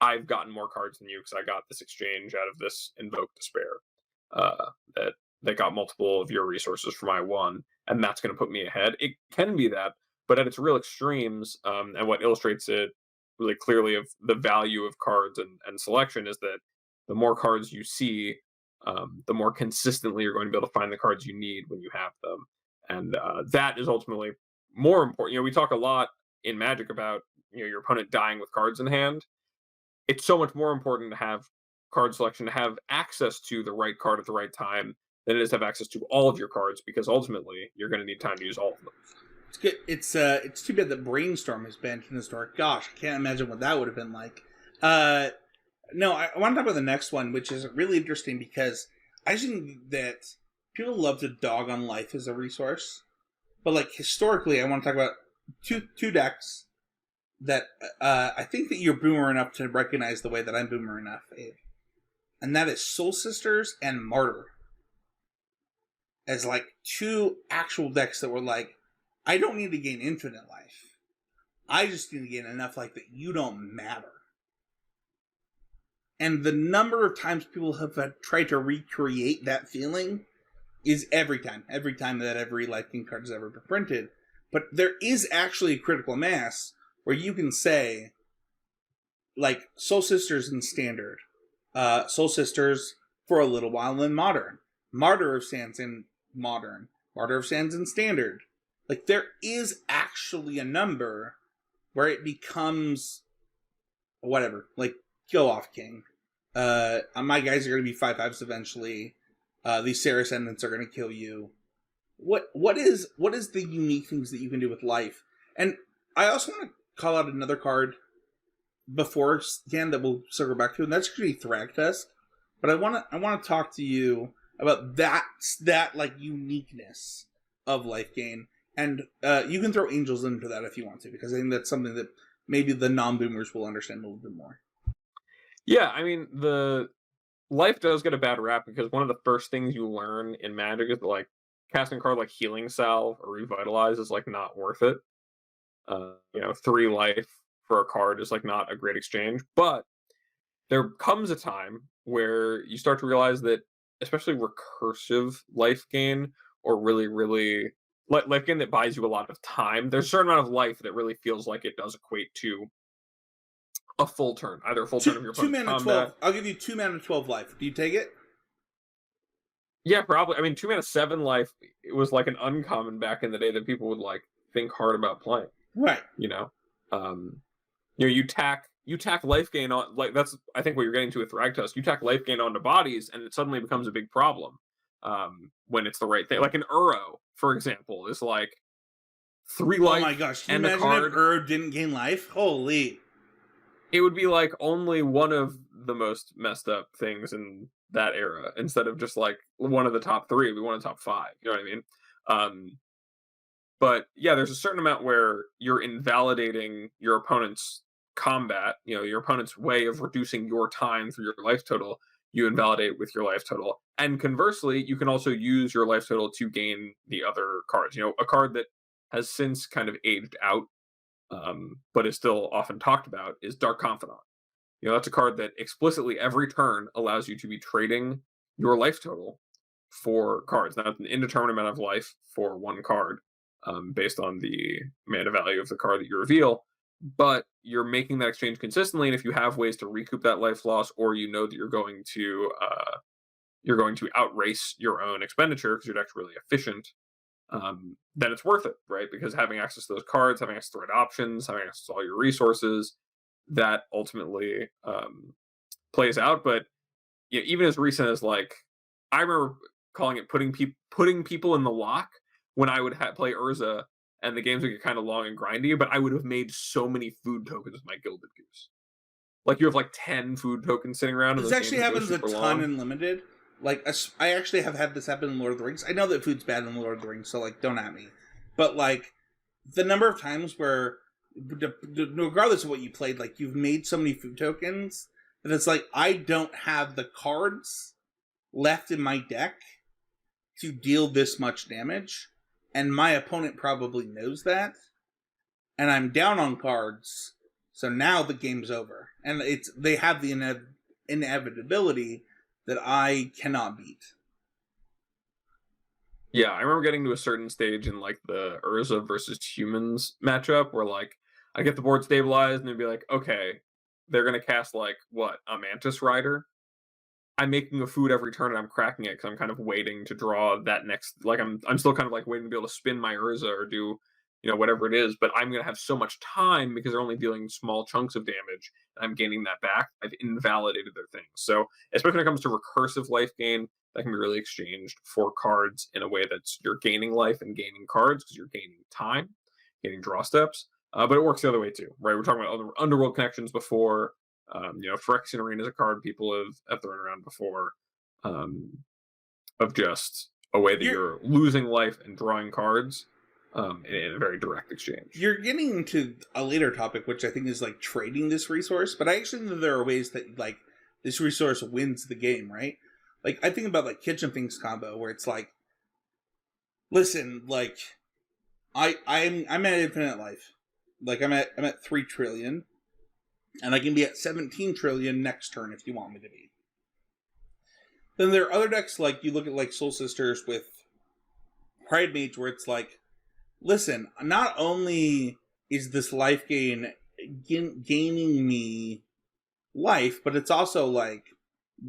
I've gotten more cards than you because I got this exchange out of this Invoke Despair that got multiple of your resources for my one, and that's going to put me ahead. It can be that, but at its real extremes, and what illustrates it really clearly of the value of cards and selection is that the more cards you see, the more consistently you're going to be able to find the cards you need when you have them, and that is ultimately more important. We talk a lot in Magic about your opponent dying with cards in hand. It's so much more important to have card selection, to have access to the right card at the right time than it is to have access to all of your cards because ultimately you're going to need time to use all of them. It's good. It's too bad that Brainstorm is banned from the store. Gosh, I can't imagine what that would have been like. No, I want to talk about the next one, which is really interesting because I think that people love to dog on life as a resource, but like historically, I want to talk about two decks that I think that you're boomer enough to recognize the way that I'm boomer enough, Abe. And that is Soul Sisters and Martyr. As like two actual decks that were like, I don't need to gain infinite life. I just need to gain enough life that you don't matter. And the number of times people have tried to recreate that feeling is every time that every Life Gain card has ever been printed. But there is actually a critical mass where you can say, like, Soul Sisters in Standard, Soul Sisters for a little while in Modern, Martyr of Sands in Modern, Martyr of Sands in Standard. Like, there is actually a number where it becomes whatever. Like, go off, King. My guys are going to be 5/5s eventually. These Sarah Ascendants are going to kill you. What is the unique things that you can do with life? And I also want to call out another card before Stan that we'll circle back to, and that's actually Thragtusk. But I want to talk to you about that like uniqueness of Life Gain, and you can throw Angels into that if you want to, because I think that's something that maybe the non-boomers will understand a little bit more. Yeah, I mean, the life does get a bad rap because one of the first things you learn in Magic is that, like, casting a card like Healing Salve or Revitalize is like not worth it. 3 life for a card is like not a great exchange, but there comes a time where you start to realize that especially recursive life gain or really life gain that buys you a lot of time, there's a certain amount of life that really feels like it does equate to a full turn, either a full turn of your opponent's 2 mana combat. 12. I'll give you 2 mana 12 life. Do you take it? Yeah, probably. I mean, 2 mana 7 life, it was like an uncommon back in the day that people would like think hard about playing. Right. You tack life gain on, like, that's I think what you're getting to with Thragtusk. You tack life gain onto bodies, and it suddenly becomes a big problem when it's the right thing. Like an Uro, for example, is like 3 life. Oh my gosh! Can and you the imagine card, if Ur didn't gain life? Holy! it would be like only one of the most messed up things in that era, instead of just like one of the top 3. It'd be one of the top 5. You know what I mean? But yeah, there's a certain amount where you're invalidating your opponent's combat, your opponent's way of reducing your time through your life total, you invalidate with your life total. And conversely, you can also use your life total to gain the other cards. A card that has since kind of aged out, but is still often talked about, is Dark Confidant. That's a card that explicitly every turn allows you to be trading your life total for cards. Now, it's an indeterminate amount of life for one card, based on the mana value of the card that you reveal, but you're making that exchange consistently, and if you have ways to recoup that life loss, or that you're going to outrace your own expenditure because your deck's really efficient, then it's worth it, right? Because having access to those cards, having access to the right options, having access to all your resources, that ultimately plays out. But yeah, even as recent as like, I remember calling it putting people in the lock when I would play Urza, and the games would get kind of long and grindy. But I would have made so many food tokens with my Gilded Goose. Like you have like 10 food tokens sitting around, and This those games actually would go happens a super ton long. in Limited. Like, I actually have had this happen in Lord of the Rings. I know that food's bad in Lord of the Rings, so, like, don't at me. But, like, the number of times where, regardless of what you played, like, you've made so many food tokens that it's like, I don't have the cards left in my deck to deal this much damage, and my opponent probably knows that, and I'm down on cards, so now the game's over. And they have the inevitability that I cannot beat. Yeah, I remember getting to a certain stage in like the Urza versus humans matchup where like I get the board stabilized and they'd be like, okay, they're gonna cast like what, a Mantis Rider? I'm making a food every turn and I'm cracking it because I'm kind of waiting to draw that next. Like I'm still kind of like waiting to be able to spin my Urza or do whatever it is. But I'm gonna have so much time because they're only dealing small chunks of damage. And I'm gaining that back. I've invalidated their things. So especially when it comes to recursive life gain, that can be really exchanged for cards in a way that's you're gaining life and gaining cards because you're gaining time, gaining draw steps. But it works the other way too, right? We're talking about other underworld connections before. Phyrexian Arena is a card people have thrown around before, um, of just a way that You're you're losing life and drawing cards in a very direct exchange. you're getting into a later topic, which I think is like trading this resource. But I actually think there are ways that like this resource wins the game, right? Like I think about like Kitchen Things combo, where it's like, listen, like I'm at infinite life, like I'm at 3 trillion. And I can be at 17 trillion next turn if you want me to be. Then there are other decks, like you look at like Soul Sisters with Pride Mage, where it's like, listen, not only is this life gaining me life, but it's also like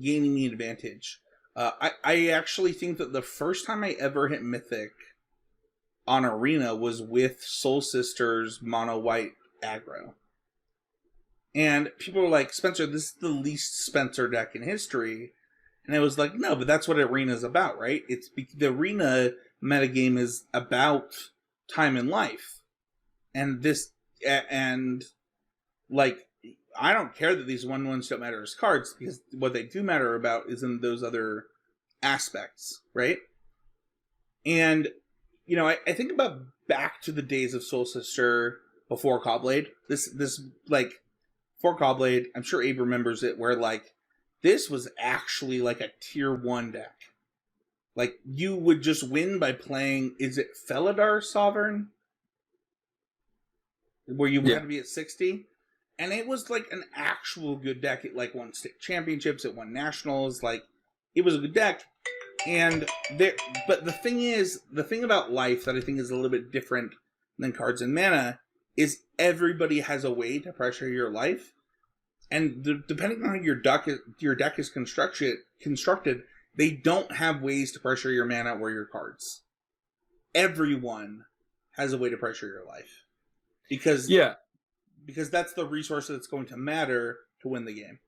gaining me advantage. I actually think that the first time I ever hit Mythic on Arena was with Soul Sisters Mono White aggro. And people were like, Spencer, this is the least Spencer deck in history. And I was like, no, but that's what Arena is about, right? The Arena metagame is about time and life. And like, I don't care that these 1/1s don't matter as cards, because what they do matter about is in those other aspects, right? And, I think about back to the days of Soul Sister before Cobblade. This like, for Cobblade, I'm sure Abe remembers it, where like this was actually like a tier 1 deck. Like you would just win by playing, is it Felidar Sovereign? Where you had to be at 60? And it was like an actual good deck. It like won state championships, it won nationals, like it was a good deck. And but the thing about life that I think is a little bit different than cards and mana is everybody has a way to pressure your life, and depending on how your deck is constructed, they don't have ways to pressure your mana or your cards. Everyone has a way to pressure your life because that's the resource that's going to matter to win the game.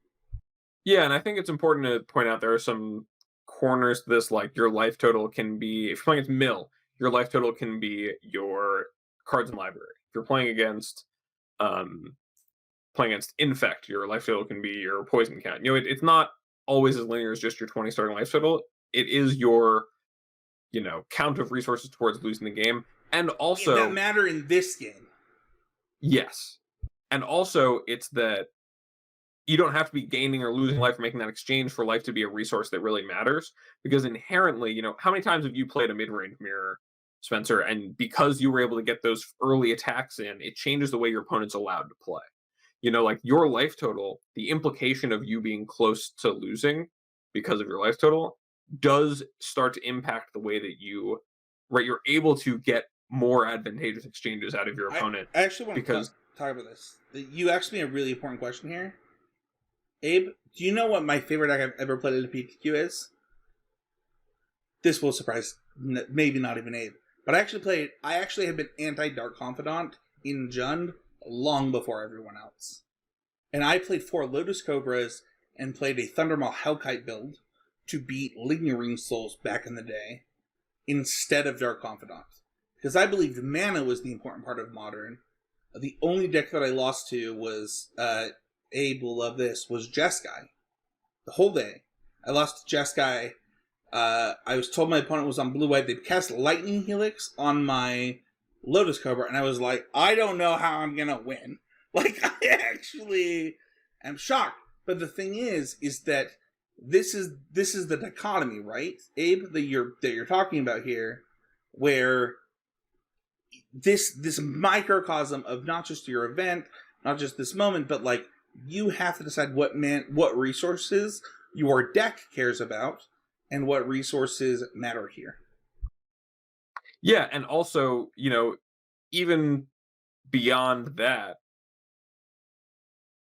Yeah, and I think it's important to point out there are some corners to this, like your life total can be, if you're playing against Mill, your life total can be your cards in library. If you're um playing against Infect, your life total can be your poison count. It's not always as linear as just your 20 starting life total. It is your, count of resources towards losing the game. And also that matter in this game. Yes. And also it's that you don't have to be gaining or losing life or making that exchange for life to be a resource that really matters. Because inherently, how many times have you played a mid-range mirror, Spencer? And because you were able to get those early attacks in, it changes the way your opponent's allowed to play. Like your life total, the implication of you being close to losing because of your life total does start to impact the way that you're able to get more advantageous exchanges out of your opponent. I actually want to talk about this. You asked me a really important question here. Abe, do you know what my favorite deck I've ever played at a PTQ is? This will surprise maybe not even Abe. But I actually have been anti-Dark Confidant in Jund long before everyone else. And I played 4 Lotus Cobras and played a Thundermaw Hellkite build to beat Lingering Souls back in the day instead of Dark Confidant. Because I believed mana was the important part of Modern. The only deck that I lost to was, Abe will love this, was Jeskai. The whole day. I lost to Jeskai. I was told my opponent was on blue-white. They cast Lightning Helix on my Lotus Cobra, and I was like, I don't know how I'm going to win. Like, I actually am shocked. But the thing is that this is the dichotomy, right, Abe, that you're talking about here, where this microcosm of not just your event, not just this moment, but like you have to decide what resources your deck cares about and what resources matter here. Yeah, and also, even beyond that,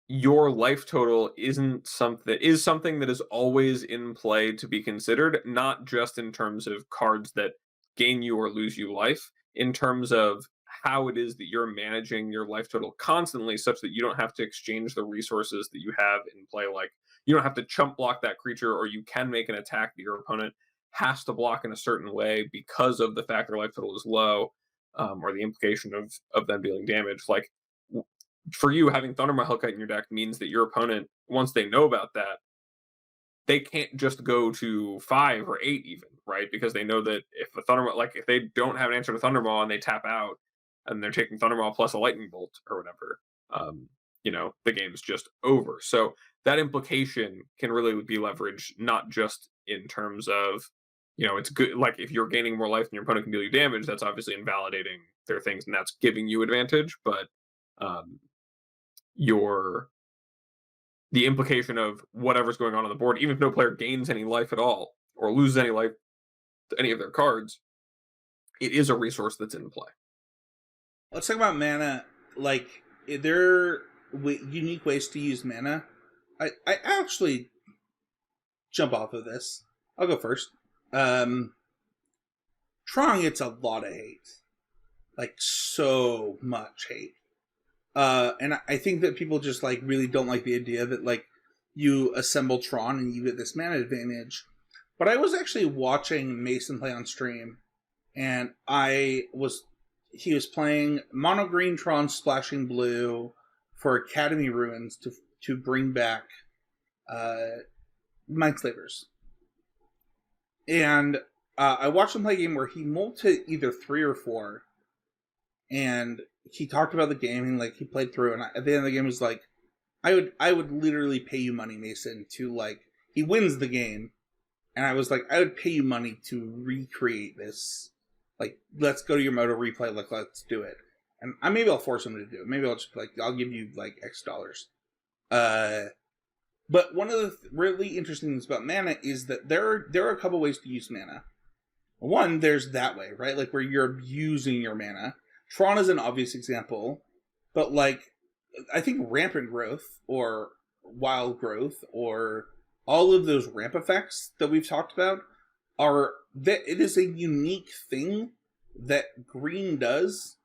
your life total is something that is always in play to be considered, not just in terms of cards that gain you or lose you life, in terms of how it is that you're managing your life total constantly such that you don't have to exchange the resources that you have in play. Like, you don't have to chump block that creature, or you can make an attack that your opponent has to block in a certain way because of the fact their life total is low, or the implication of them dealing damage. Like, for you, having Thundermaw Hellkite in your deck means that your opponent, once they know about that, they can't just go to 5 or 8 even, right? Because they know that if the Thundermaw, like if they don't have an answer to Thundermaw and they tap out and they're taking Thundermaw plus a Lightning Bolt or whatever, the game's just over. So that implication can really be leveraged, not just in terms of, it's good. Like, if you're gaining more life than your opponent can deal you damage, that's obviously invalidating their things and that's giving you advantage. But um, your the implication of whatever's going on the board, even if no player gains any life at all or loses any life to any of their cards, it is a resource that's in play. Let's talk about mana. Like, there are unique ways to use mana. I actually jump off of this. I'll go first. Tron gets a lot of hate. Like, so much hate. And I think that people just like really don't like the idea that like you assemble Tron and you get this mana advantage. But I was actually watching Mason play on stream, and he was playing mono green Tron splashing blue for Academy Ruins to bring back Mindslavers. And I watched him play a game where he mulled to either 3 or 4, and he talked about the game and like he played through, and at the end of the game he's like, I would literally pay you money, Mason, to like, he wins the game, and I was like, I would pay you money to recreate this. Like, let's go to your Moto replay, like, let's do it. And maybe I'll force him to do it. Maybe I'll just like, I'll give you like X dollars. But one of the really interesting things about mana is that there are a couple ways to use mana. One, there's that way, right? Like where you're abusing your mana. Tron is an obvious example, but like, I think Rampant Growth or Wild Growth or all of those ramp effects that we've talked about it is a unique thing that green does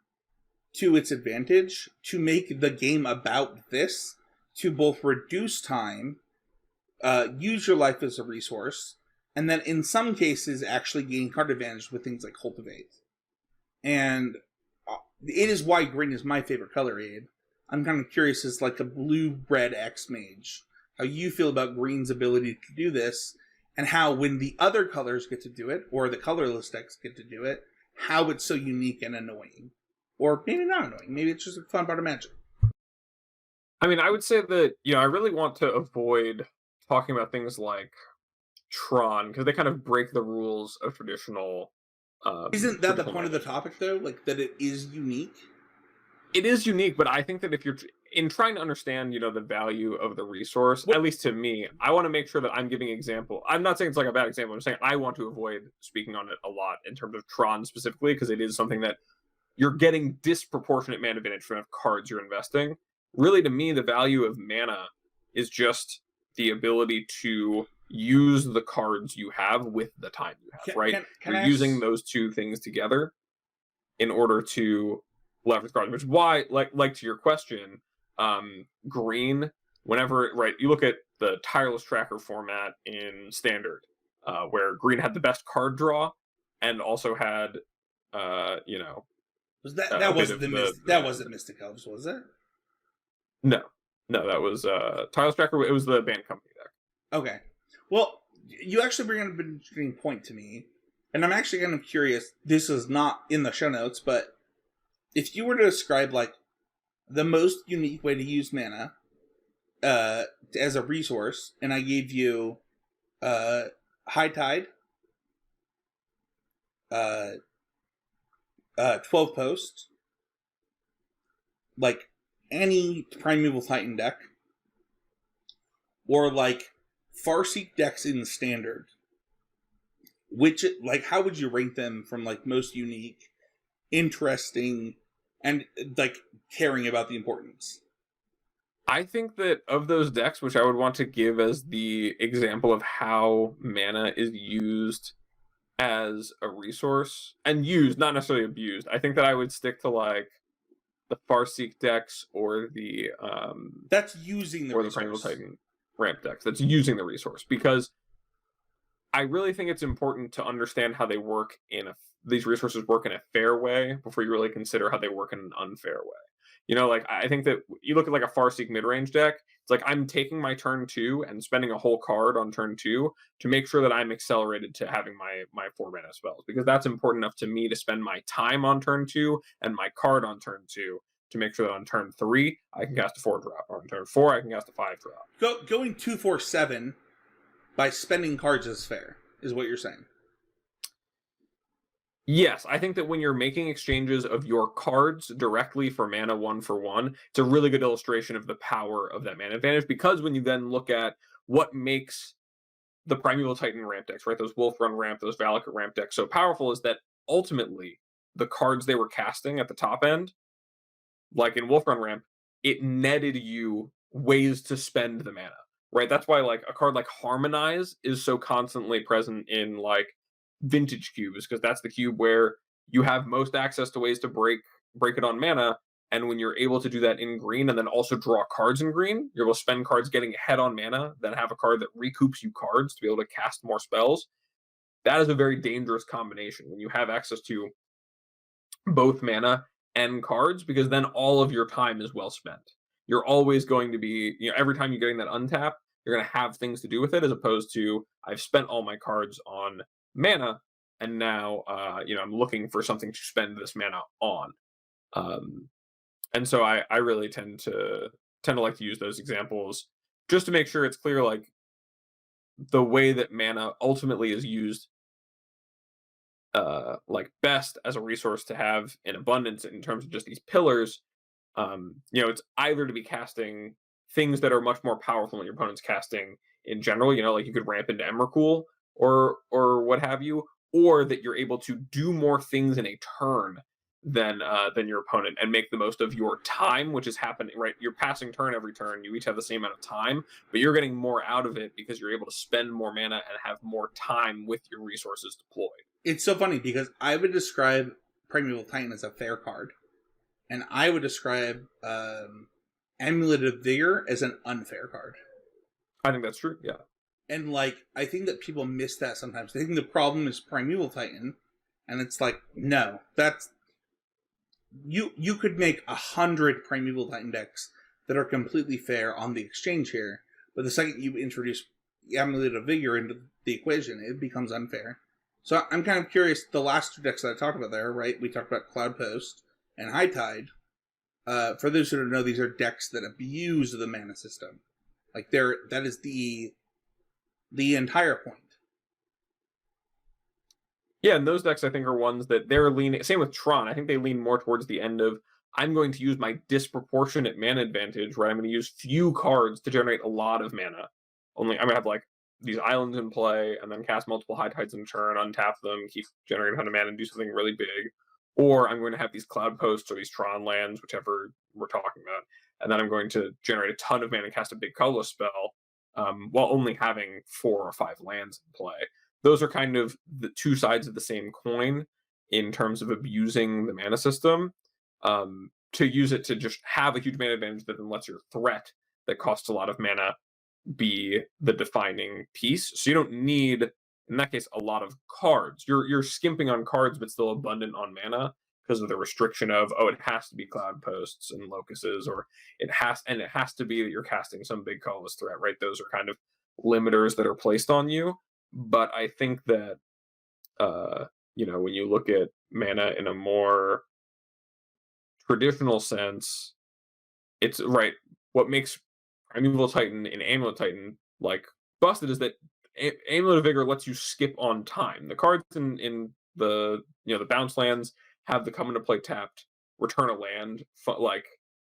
to its advantage to make the game about this, to both reduce time, use your life as a resource, and then in some cases actually gain card advantage with things like Cultivate. And it is why green is my favorite color, Abe. I'm kind of curious as like a blue-red X-Mage, how you feel about green's ability to do this, and how when the other colors get to do it, or the colorless decks get to do it, how it's so unique and annoying. Or maybe not annoying, maybe it's just a fun part of Magic. I mean, I would say that, I really want to avoid talking about things like Tron, because they kind of break the rules of traditional. Isn't that the traditional point of the topic, though? Like, that it is unique? It is unique, but I think that if you're in trying to understand, the value of the resource, at least to me, I want to make sure that I'm giving example. I'm not saying it's like a bad example. I'm saying I want to avoid speaking on it a lot in terms of Tron specifically, because it is something that you're getting disproportionate mana advantage from cards you're investing. Really, to me, the value of mana is just the ability to use the cards you have with the time you have, right? You're using those two things together in order to leverage cards, which is why, like to your question, green whenever, right, you look at the tireless tracker format in standard, where green had the best card draw and also had, you know, Was that a that bit wasn't of the the that mana. wasn't Mystic Elves, was it? No, no, that was tireless tracker. It was the band company deck. Okay. Well, you actually bring up an interesting point to me, and I'm actually kind of curious. This is not in the show notes, but if you were to describe like the most unique way to use mana as a resource, and I gave you uh, High Tide, uh, 12 Post, like any Primeval Titan deck, or like Farseek decks in the standard, which, like, how would you rank them from like most unique, interesting, and like caring about the importance? I think that of those decks, which I would want to give as the example of how mana is used as a resource and used, not necessarily abused, I think that I would stick to like the Farseek decks That's using the or the Primeval resource. Titan ramp decks that's using the resource, because I really think it's important to understand how they work these resources work in a fair way before you really consider how they work in an unfair way. You know, like I think that you look at like a Farseek mid range deck. It's like I'm taking my turn two and spending a whole card on turn two to make sure that I'm accelerated to having my 4 mana spells, because that's important enough to me to spend my time on turn two and my card on turn two to make sure that on turn three I can cast a 4 drop, or on turn four I can cast a 5 drop. Going 2-4-7 by spending cards is fair, is what you're saying. Yes, I think that when you're making exchanges of your cards directly for mana 1 for 1, it's a really good illustration of the power of that mana advantage, because when you then look at what makes the Primeval Titan ramp decks, right, those Wolf Run ramp, those Valakut ramp decks so powerful, is that ultimately the cards they were casting at the top end, like in Wolf Run ramp, it netted you ways to spend the mana, right? That's why like a card like Harmonize is so constantly present in like vintage cubes, because that's the cube where you have most access to ways to break it on mana. And when you're able to do that in green and then also draw cards in green, you're able to spend cards getting ahead on mana, then have a card that recoups you cards to be able to cast more spells. That is a very dangerous combination when you have access to both mana and cards, because then all of your time is well spent. You're always going to be, every time you're getting that untap, you're going to have things to do with it, as opposed to I've spent all my cards on mana and now I'm looking for something to spend this mana on. Um, and so I really tend to like to use those examples just to make sure it's clear, like the way that mana ultimately is used like best as a resource to have in abundance in terms of just these pillars. It's either to be casting things that are much more powerful than your opponent's casting in general, like you could ramp into Emrakul or what have you, or that you're able to do more things in a turn than your opponent and make the most of your time, which is happening, right? You're passing turn every turn, you each have the same amount of time, but you're getting more out of it because you're able to spend more mana and have more time with your resources deployed. It's so funny because I would describe Primeval Titan as a fair card, and I would describe Amulet of Vigor as an unfair card. I think that's true. Yeah. And like, I think that people miss that sometimes. They think the problem is Primeval Titan, and it's like, no, that's you could make 100 Primeval Titan decks that are completely fair on the exchange here, but the second you introduce Amulet of Vigor into the equation, it becomes unfair. So I'm kind of curious. The last two decks that I talked about there, right? We talked about Cloud Post and High Tide. For those who don't know, these are decks that abuse the mana system. Like that is the entire point. Yeah, and those decks I think are ones that they're leaning. Same with Tron. I think they lean more towards the end of I'm going to use my disproportionate mana advantage, right? I'm going to use few cards to generate a lot of mana. Only I'm going to have like these islands in play, and then cast multiple High Tides in turn, untap them, keep generating a ton of mana, and do something really big. Or I'm going to have these Cloud Posts or these Tron lands, whichever we're talking about, and then I'm going to generate a ton of mana and cast a big colorless spell, while only having 4 or 5 lands in play. Those are kind of the two sides of the same coin in terms of abusing the mana system, to use it to just have a huge mana advantage that then lets your threat that costs a lot of mana be the defining piece. So you don't need, in that case, a lot of cards. You're skimping on cards, but still abundant on mana because of the restriction of, oh, it has to be cloud posts and locuses, or it has to be that you're casting some big colorless threat, right? Those are kind of limiters that are placed on you. But I think that when you look at mana in a more traditional sense, it's right. What makes Primeval Titan and Amulet Titan like busted is that Amulet of Vigor lets you skip on time. The cards in the the bounce lands have the come into play tapped, return a land like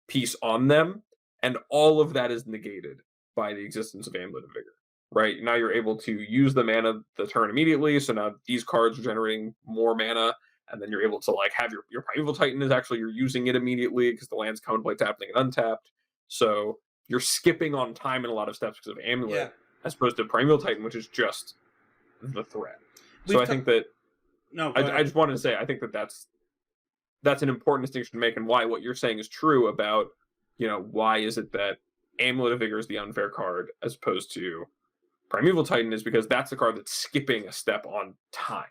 piece on them, and all of that is negated by the existence of Amulet of Vigor. Right now, you're able to use the mana the turn immediately. So now these cards are generating more mana, and then you're able to like have your Primeval Titan is actually you're using it immediately because the lands come and play tapped and untapped. So you're skipping on time in a lot of steps because of Yeah. Amulet, as opposed to Primeval Titan, which is just the threat. So We've I ta- think that no, go I ahead. just wanted to say I think that that's an important distinction to make, and why what you're saying is true about why is it that Amulet of Vigor is the unfair card as opposed to Primeval Titan is because that's the card that's skipping a step on time.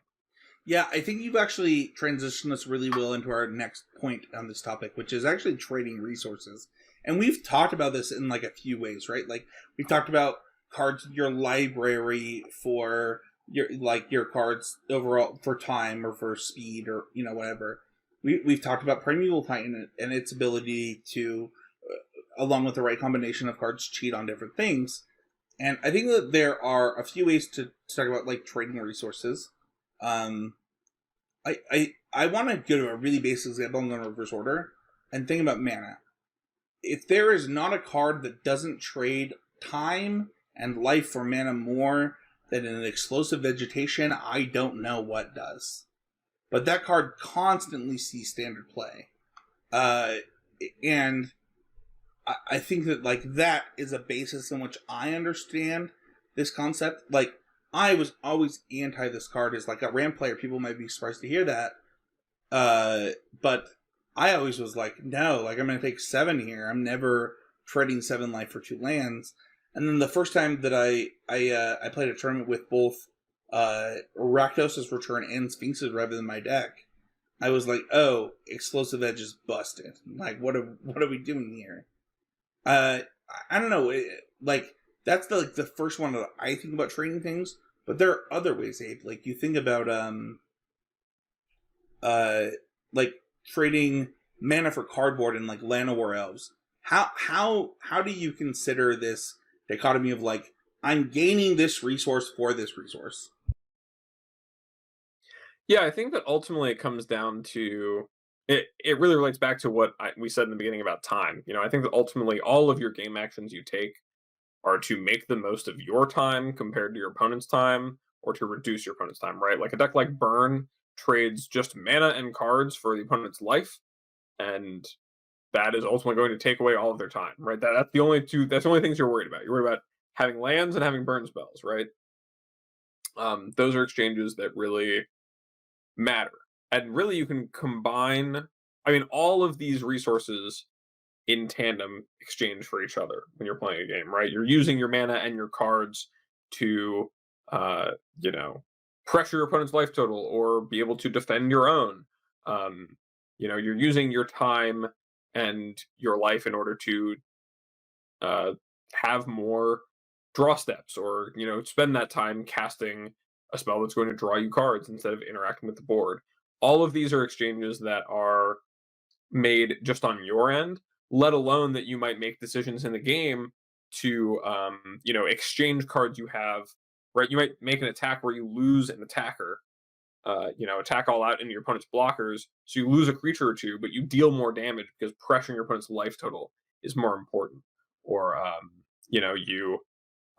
Yeah, I think you've actually transitioned us really well into our next point on this topic, which is actually trading resources. And we've talked about this in like a few ways, right? Like we've talked about cards in your library for your cards overall for time or for speed or whatever. We've talked about Primeval Titan and its ability to, along with the right combination of cards, cheat on different things. And I think that there are a few ways to talk about like trading resources. Um, I want to go to a really basic example. I'm going to reverse order and think about mana. If there is not a card that doesn't trade time and life for mana more than an explosive vegetation, I don't know what does. But that card constantly sees standard play, and I think that like that is a basis in which I understand this concept. Like I was always anti this card as like a ramp player. People might be surprised to hear that, but I always was like, no, like I'm going to take 7 here. I'm never trading 7 life for 2 lands. And then the first time that I played a tournament with both Rakdos' Return and Sphinx's Rev in my deck, I was like, oh, Explosive Edge is busted. Like, what are we doing here? Uh, I don't know. Like that's the first one that I think about trading things. But there are other ways, Abe. Like you think about uh like trading mana for cardboard and like Llanowar Elves. How do you consider this dichotomy of like I'm gaining this resource for this resource? Yeah, I think that ultimately it comes down to it. It really relates back to what we said in the beginning about time. I think that ultimately all of your game actions you take are to make the most of your time compared to your opponent's time, or to reduce your opponent's time. Right, like a deck like Burn trades just mana and cards for the opponent's life, and that is ultimately going to take away all of their time. Right, that's the only two. That's the only things you're worried about. You're worried about having lands and having burn spells. Right, those are exchanges that really matter. And really, you can combine, I mean, all of these resources in tandem exchange for each other when you're playing a game, right? You're using your mana and your cards to, uh, you know, pressure your opponent's life total or be able to defend your own. Um, you're using your time and your life in order to uh, have more draw steps, or spend that time casting a spell that's going to draw you cards instead of interacting with the board. All of these are exchanges that are made just on your end, let alone that you might make decisions in the game to exchange cards you have. Right, you might make an attack where you lose an attacker, attack all out into your opponent's blockers, so you lose a creature or two, but you deal more damage because pressuring your opponent's life total is more important. Or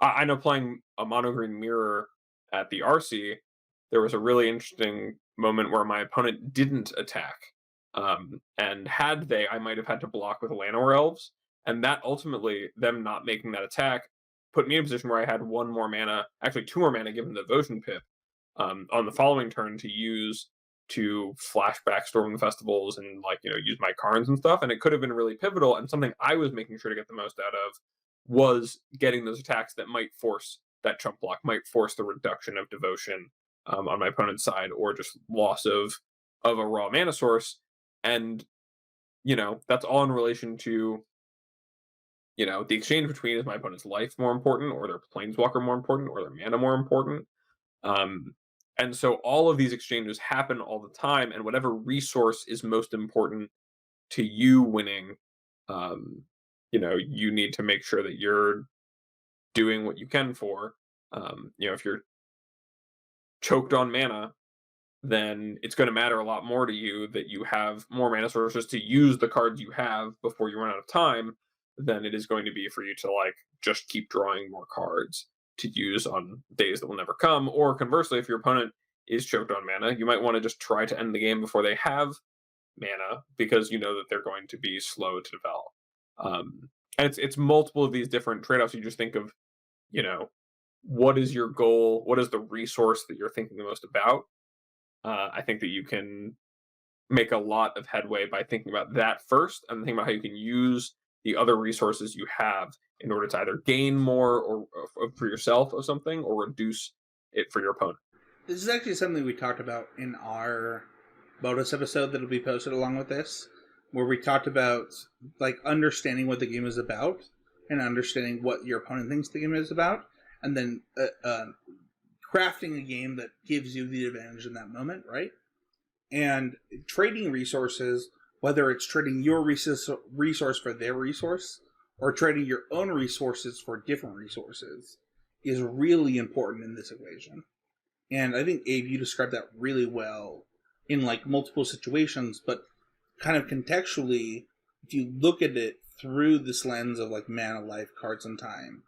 I know playing a mono green mirror at the RC, there was a really interesting moment where my opponent didn't attack. And had they, I might have had to block with Llanowar Elves. And that ultimately, them not making that attack, put me in a position where I had 1 more mana, actually 2 more mana given the Devotion Pip, on the following turn to use to flashback Storm the Festivals and use my Karns and stuff. And it could have been really pivotal and something I was making sure to get the most out of. was getting those attacks that might force that chump block, might force the reduction of devotion on my opponent's side, or just loss of a raw mana source. And that's all in relation to the exchange between, is my opponent's life more important, or their planeswalker more important, or their mana more important. Um, and so all of these exchanges happen all the time, and whatever resource is most important to you winning, um, you need to make sure that you're doing what you can for. If you're choked on mana, then it's going to matter a lot more to you that you have more mana sources to use the cards you have before you run out of time than it is going to be for you to like just keep drawing more cards to use on days that will never come. Or conversely, if your opponent is choked on mana, you might want to just try to end the game before they have mana, because you know that they're going to be slow to develop. And it's multiple of these different trade-offs. You just think of, what is your goal? What is the resource that you're thinking the most about? I think that you can make a lot of headway by thinking about that first, and thinking about how you can use the other resources you have in order to either gain more or for yourself of something, or reduce it for your opponent. This is actually something we talked about in our bonus episode that'll be posted along with this, where we talked about like understanding what the game is about and understanding what your opponent thinks the game is about, and then crafting a game that gives you the advantage in that moment, right? And trading resources, whether it's trading your resource for their resource, or trading your own resources for different resources, is really important in this equation. And I think, Abe, you described that really well in like multiple situations, but kind of contextually, if you look at it through this lens of like mana, life, cards, and time,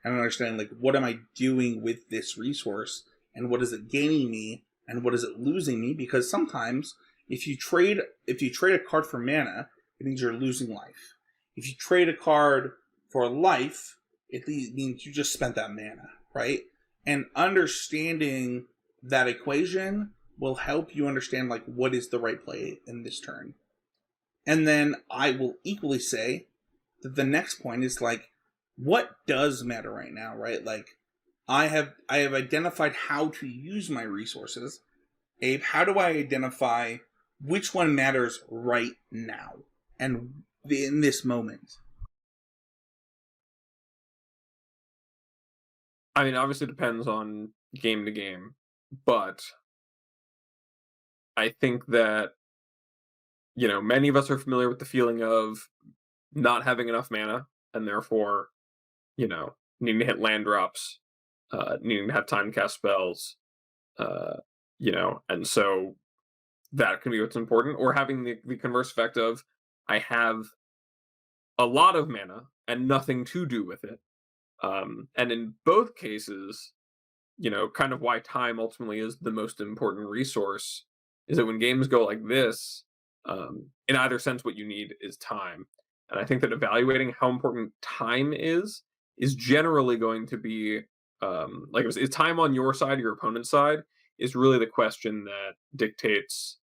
and understanding like what am I doing with this resource, and what is it gaining me, and what is it losing me? Because sometimes if you trade a card for mana, it means you're losing life. If you trade a card for life, it means you just spent that mana, right? And understanding that equation will help you understand like what is the right play in this turn. And then I will equally say that the next point is like, what does matter right now, right? Like, I have identified how to use my resources. Abe, how do I identify which one matters right now and in this moment? I mean, obviously it depends on game to game, but I think that, many of us are familiar with the feeling of not having enough mana, and therefore, needing to hit land drops, needing to have time to cast spells, and so that can be what's important. Or having the converse effect of, I have a lot of mana and nothing to do with it. And in both cases, kind of why time ultimately is the most important resource is that when games go like this, in either sense, what you need is time. And I think that evaluating how important time is generally going to be, like, is time on your side or your opponent's side, is really the question that dictates,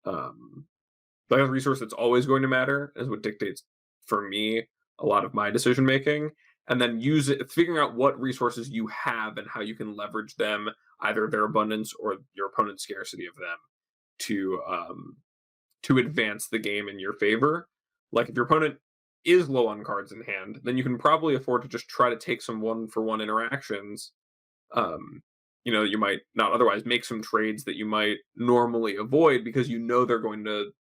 like, a resource that's always going to matter, is what dictates for me a lot of my decision making. And then figuring out what resources you have and how you can leverage them, either their abundance or your opponent's scarcity of them, to advance the game in your favor. Like, if your opponent is low on cards in hand, then you can probably afford to just try to take some 1-for-1 interactions. You might not otherwise make some trades that you might normally avoid, because they're going to,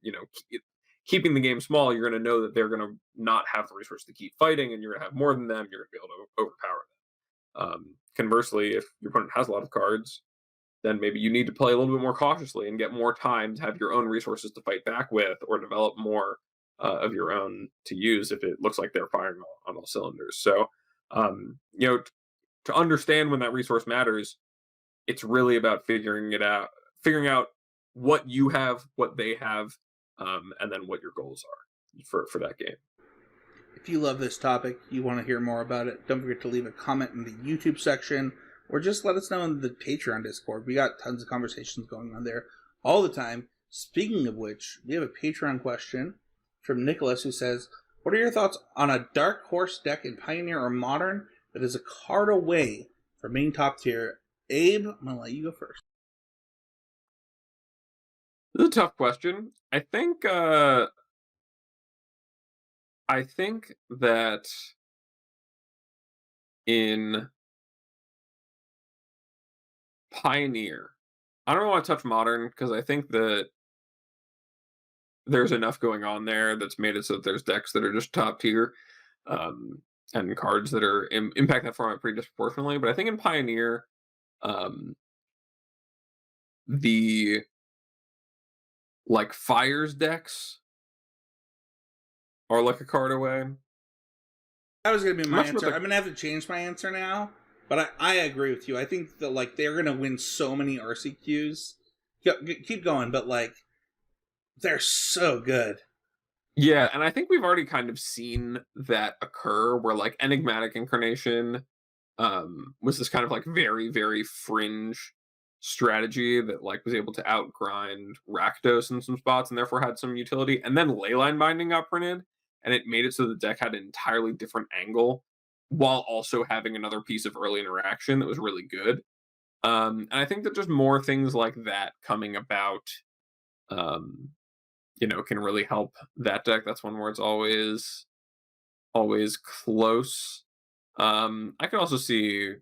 keeping the game small, you're going to know that they're going to not have the resource to keep fighting, and you're going to have more than them. You're going to be able to overpower them. Conversely, if your opponent has a lot of cards, then maybe you need to play a little bit more cautiously and get more time to have your own resources to fight back with, or develop more of your own to use if it looks like they're firing on all cylinders. So, to understand when that resource matters, it's really about figuring out what you have, what they have, and then what your goals are for that game. If you love this topic, you want to hear more about it, don't forget to leave a comment in the YouTube section, or just let us know in the Patreon Discord. We got tons of conversations going on there all the time. Speaking of which, we have a Patreon question from Nicholas, who says, What are your thoughts on a Dark Horse deck in Pioneer or Modern that is a card away from being top tier? Abe, I'm going to let you go first. This is a tough question. I think that in Pioneer, I don't want to touch Modern because I think that there's enough going on there that's made it so that there's decks that are just top tier, um, and cards that are impact that format pretty disproportionately. But I think in Pioneer, um, the like Fires decks are like a card away. That was going to be I'm my not sure answer. what I'm going to have to change my answer now, but I agree with you. I think that like they're going to win so many RCQs. Keep going, but like they're so good. Yeah, and I think we've already kind of seen that occur where like Enigmatic Incarnation was this kind of like very, very fringe strategy that like was able to outgrind Rakdos in some spots and therefore had some utility. And then Leyline Binding got printed and it made it so the deck had an entirely different angle while also having another piece of early interaction that was really good. And I think that just more things like that coming about um can really help that deck. That's one where it's always close. I can also see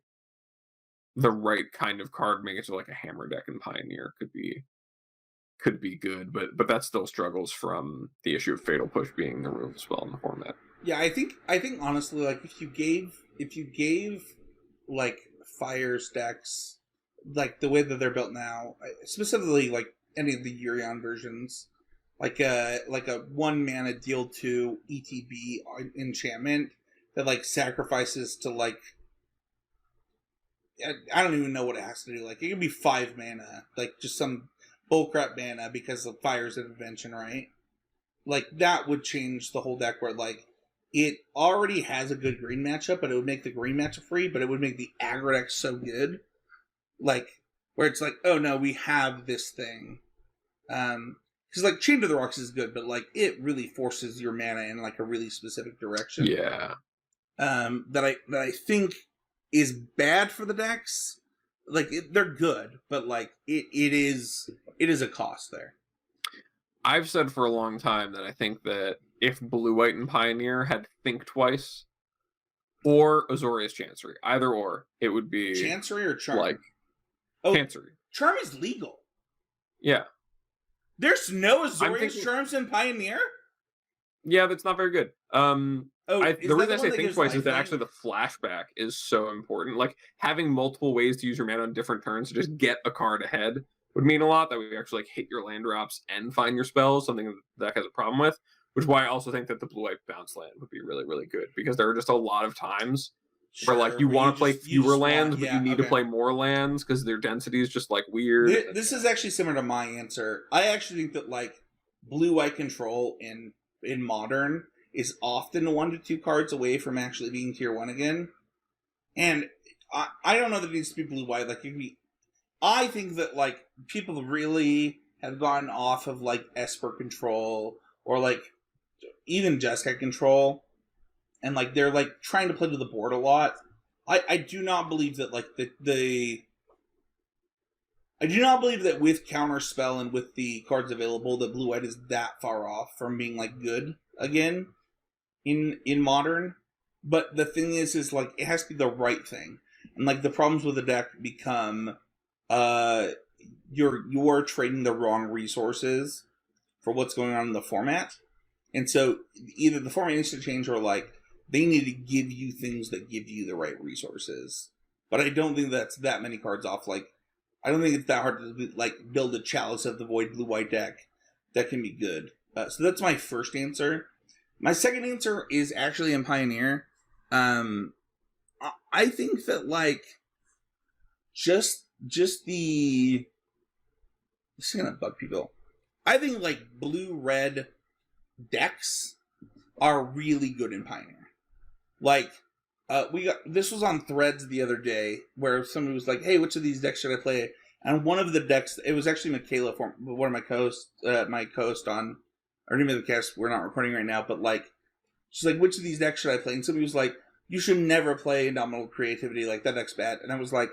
the right kind of card make it to like a hammer deck in Pioneer could be good, but that still struggles from the issue of Fatal Push being the removal spell in the format. Yeah, I think honestly, like if you gave like fire stacks like the way that they're built now, specifically like any of the Urion versions, like a 1 mana deal 2 ETB enchantment that like sacrifices to like I don't even know what it has to do. Like it could be 5 mana, like just some bullcrap mana because the fire's an invention, right? Like that would change the whole deck where like it already has a good green matchup, but it would make the green matchup free, but it would make the aggro deck so good. Like where it's like, oh no, we have this thing. Because like Chain to the Rocks is good, but like it really forces your mana in like a really specific direction. Yeah. That I think is bad for the decks. Like they're good, but like it is a cost there. I've said for a long time that I think that if Blue White and Pioneer had Think Twice or Azorius Chancery, either or, it would be Chancery or Charm? like Oh, Chancery. Charm is legal. Yeah. There's no Azorius thinking- Charms in Pioneer? Yeah, that's not very good. Oh, The reason I say Think Twice is that actually the flashback is so important. Like having multiple ways to use your mana on different turns to just get a card ahead would mean a lot. That we actually like hit your land drops and find your spells, something that has a problem with. Which is why I also think that the blue-white bounce land would be really, really good because there are just a lot of times where like you want to play fewer lands, but you need to play more lands because their density is just like weird. This is actually similar to my answer. I actually think that like blue-white control in Modern is often 1 to 2 cards away from actually being tier 1 again. And I don't know that it needs to be blue-white. Like, I think that, like, people really have gotten off of, like, Esper control or, like, even Jeskai control. And, like, they're, like, trying to play to the board a lot. I do not believe that, like, I do not believe that with Counterspell and with the cards available that blue-white is that far off from being, like, good again in Modern. But the thing is like it has to be the right thing. And like the problems with the deck become you're trading the wrong resources for what's going on in the format. And so either the format needs to change or like they need to give you things that give you the right resources. But I don't think that's that many cards off. Like I don't think it's that hard to like build a Chalice of the Void blue-white deck that can be good. So that's my first answer. My second answer is actually in Pioneer. I think that like just the this is gonna bug people. I think like blue-red decks are really good in Pioneer. Like this was on Threads the other day where somebody was like, "Hey, which of these decks should I play?" And one of the decks, it was actually Michaela, one of my co-host on. Or even the cast we're not recording right now, but like She's like, which of these decks should I play? And somebody was like, you should never play Indomitable Creativity. Like, that deck's bad. And I was like,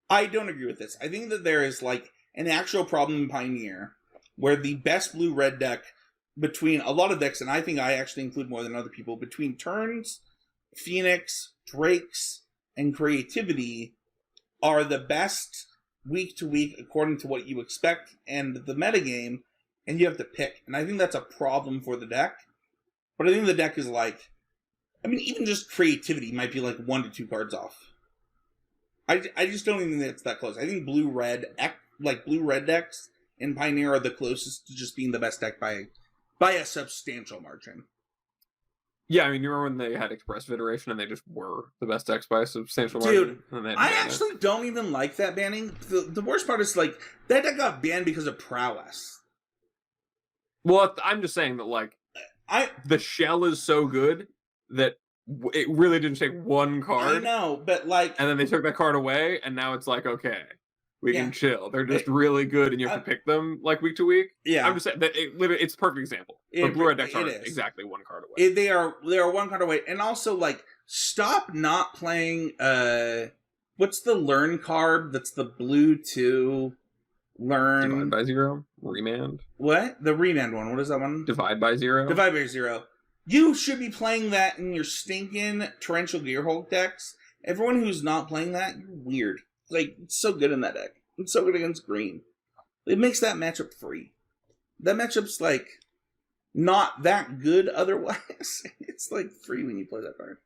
I don't agree with this. I think that there is, like, an actual problem in Pioneer where the best blue-red deck between a lot of decks, and I think I actually include more than other people, between Turns, Phoenix, Drakes, and Creativity are the best week to week according to what you expect and the metagame, and you have to pick. And I think that's a problem for the deck. But I think the deck is like, I mean, even just Creativity might be like 1 to 2 cards off. I just don't even think it's that close. I think blue-red decks in Pioneer are the closest to just being the best deck by a substantial margin. Yeah, I mean, you remember when they had Expressive Iteration and they just were the best decks by a substantial margin? Dude, I actually don't even like that banning. The worst part is, like, that deck got banned because of prowess. Well, I'm just saying that, like, the shell is so good that it really didn't take one card. I know, but, like... And then they took that card away, and now it's like, okay, we can chill. They're just really good, and you have to pick them, like, week to week. Yeah. I'm just saying that it's a perfect example. But blue-red decks are exactly one card away. They are 1 card away. And also, like, stop not playing, what's the learn card that's the blue 2 learn? Divide by 0? Remand? What? The remand one. What is that one? Divide by 0? Divide by 0. You should be playing that in your stinking Torrential Gearhulk decks. Everyone who's not playing that, you're weird. Like, it's so good in that deck. It's so good against green. It makes that matchup free. That matchup's, like, not that good otherwise. It's, like, free when you play that card.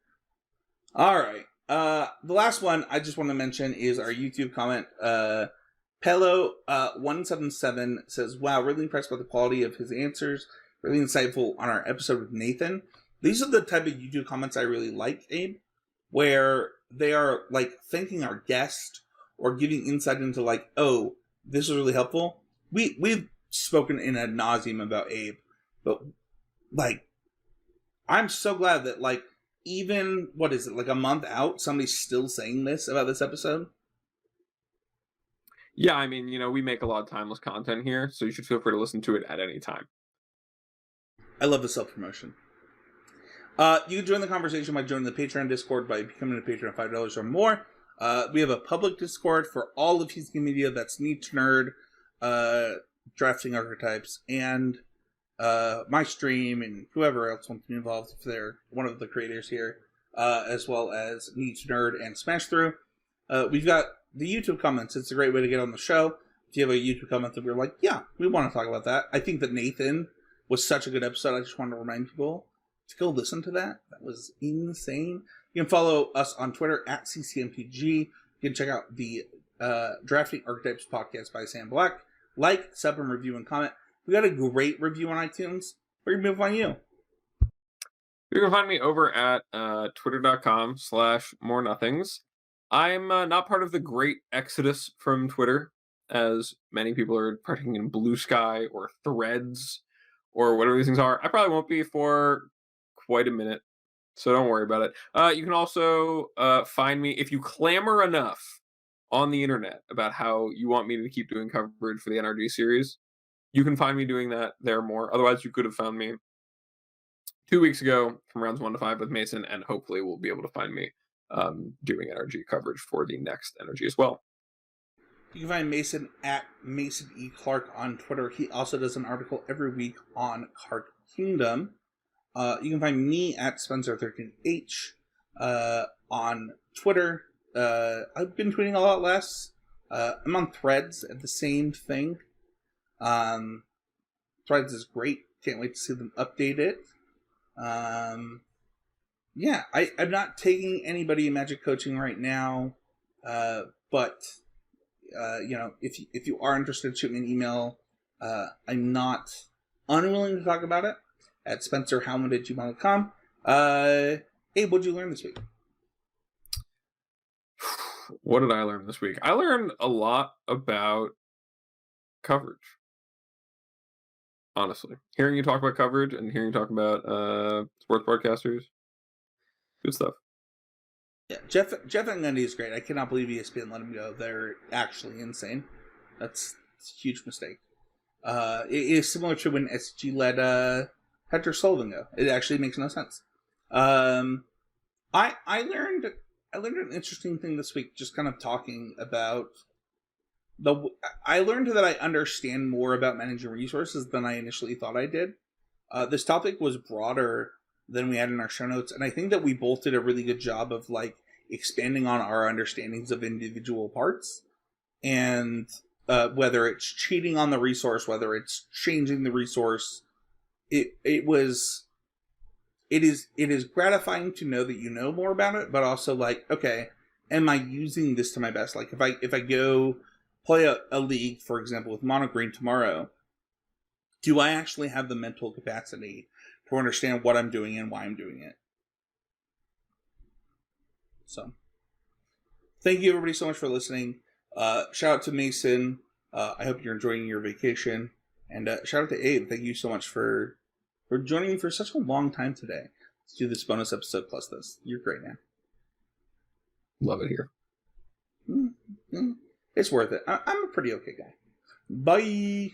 Alright. The last one I just want to mention is our YouTube comment. Pello177 says, wow, really impressed by the quality of his answers. Really insightful on our episode with Nathan. These are the type of YouTube comments I really like, Abe, where they are, like, thanking our guest or giving insight into, like, oh, this is really helpful. We've spoken in ad nauseum about Abe, but, like, I'm so glad that, like, even, what is it, like a month out, somebody's still saying this about this episode. Yeah, I mean, you know, we make a lot of timeless content here, so you should feel free to listen to it at any time. I love the self-promotion. You can join the conversation by joining the Patreon Discord by becoming a patron of $5 or more. We have a public Discord for all of Heezy media. That's Need to Nerd, Drafting Archetypes, and my stream, and whoever else wants to be involved if they're one of the creators here, as well as Need to Nerd and Smash Through. We've got the YouTube comments. It's a great way to get on the show. If you have a YouTube comment that we're like, yeah, we want to talk about that. I think that Nathan was such a good episode. I just wanted to remind people to go listen to that. That was insane. You can follow us on Twitter at CCMPG. You can check out the Drafting Archetypes podcast by Sam Black. Like, sub, and review, and comment. We got a great review on iTunes. Where can we find you? You can find me over at twitter.com/morenothings. I'm not part of the great exodus from Twitter, as many people are parting in Blue Sky or Threads or whatever these things are. I probably won't be for quite a minute, so don't worry about it. You can also find me, if you clamor enough on the internet about how you want me to keep doing coverage for the NRG series, you can find me doing that there more. Otherwise, you could have found me 2 weeks ago from rounds 1 to 5 with Mason, and hopefully we'll be able to find me doing NRG coverage for the next NRG as well. You can find Mason at Mason E. Clark on Twitter. He also does an article every week on Card Kingdom. You can find me at Spencer13H on Twitter. I've been tweeting a lot less. I'm on Threads at the same thing. Threads is great. Can't wait to see them update it. Yeah, I'm not taking anybody in Magic coaching right now, but you know, if you are interested, shoot me an email. I'm not unwilling to talk about it at spencerhalmond@gmail.com. Hey, what did you learn this week? What did I learn this week? I learned a lot about coverage. Honestly, hearing you talk about coverage and hearing you talk about sports broadcasters, good stuff. Yeah, Jeff Van Gundy is great. I cannot believe ESPN let him go. They're actually insane. That's a huge mistake. It is similar to when SG let Hector Sullivan go. It actually makes no sense. I learned an interesting thing this week, just kind of talking about the. I learned that I understand more about managing resources than I initially thought I did. This topic was broader than we had in our show notes, and I think that we both did a really good job of like expanding on our understandings of individual parts, and whether it's cheating on the resource, whether it's changing the resource, it is gratifying to know that you know more about it, but also like, okay, am I using this to my best? Like if I go play a league, for example, with Mono Green tomorrow, do I actually have the mental capacity to understand what I'm doing and why I'm doing it? So thank you everybody so much for listening. Shout out to Mason. I hope you're enjoying your vacation. And shout out to Abe. Thank you so much for joining me for such a long time today. Let's do this bonus episode plus this. You're great, man. Love it here. It's worth it. I'm a pretty okay guy. Bye.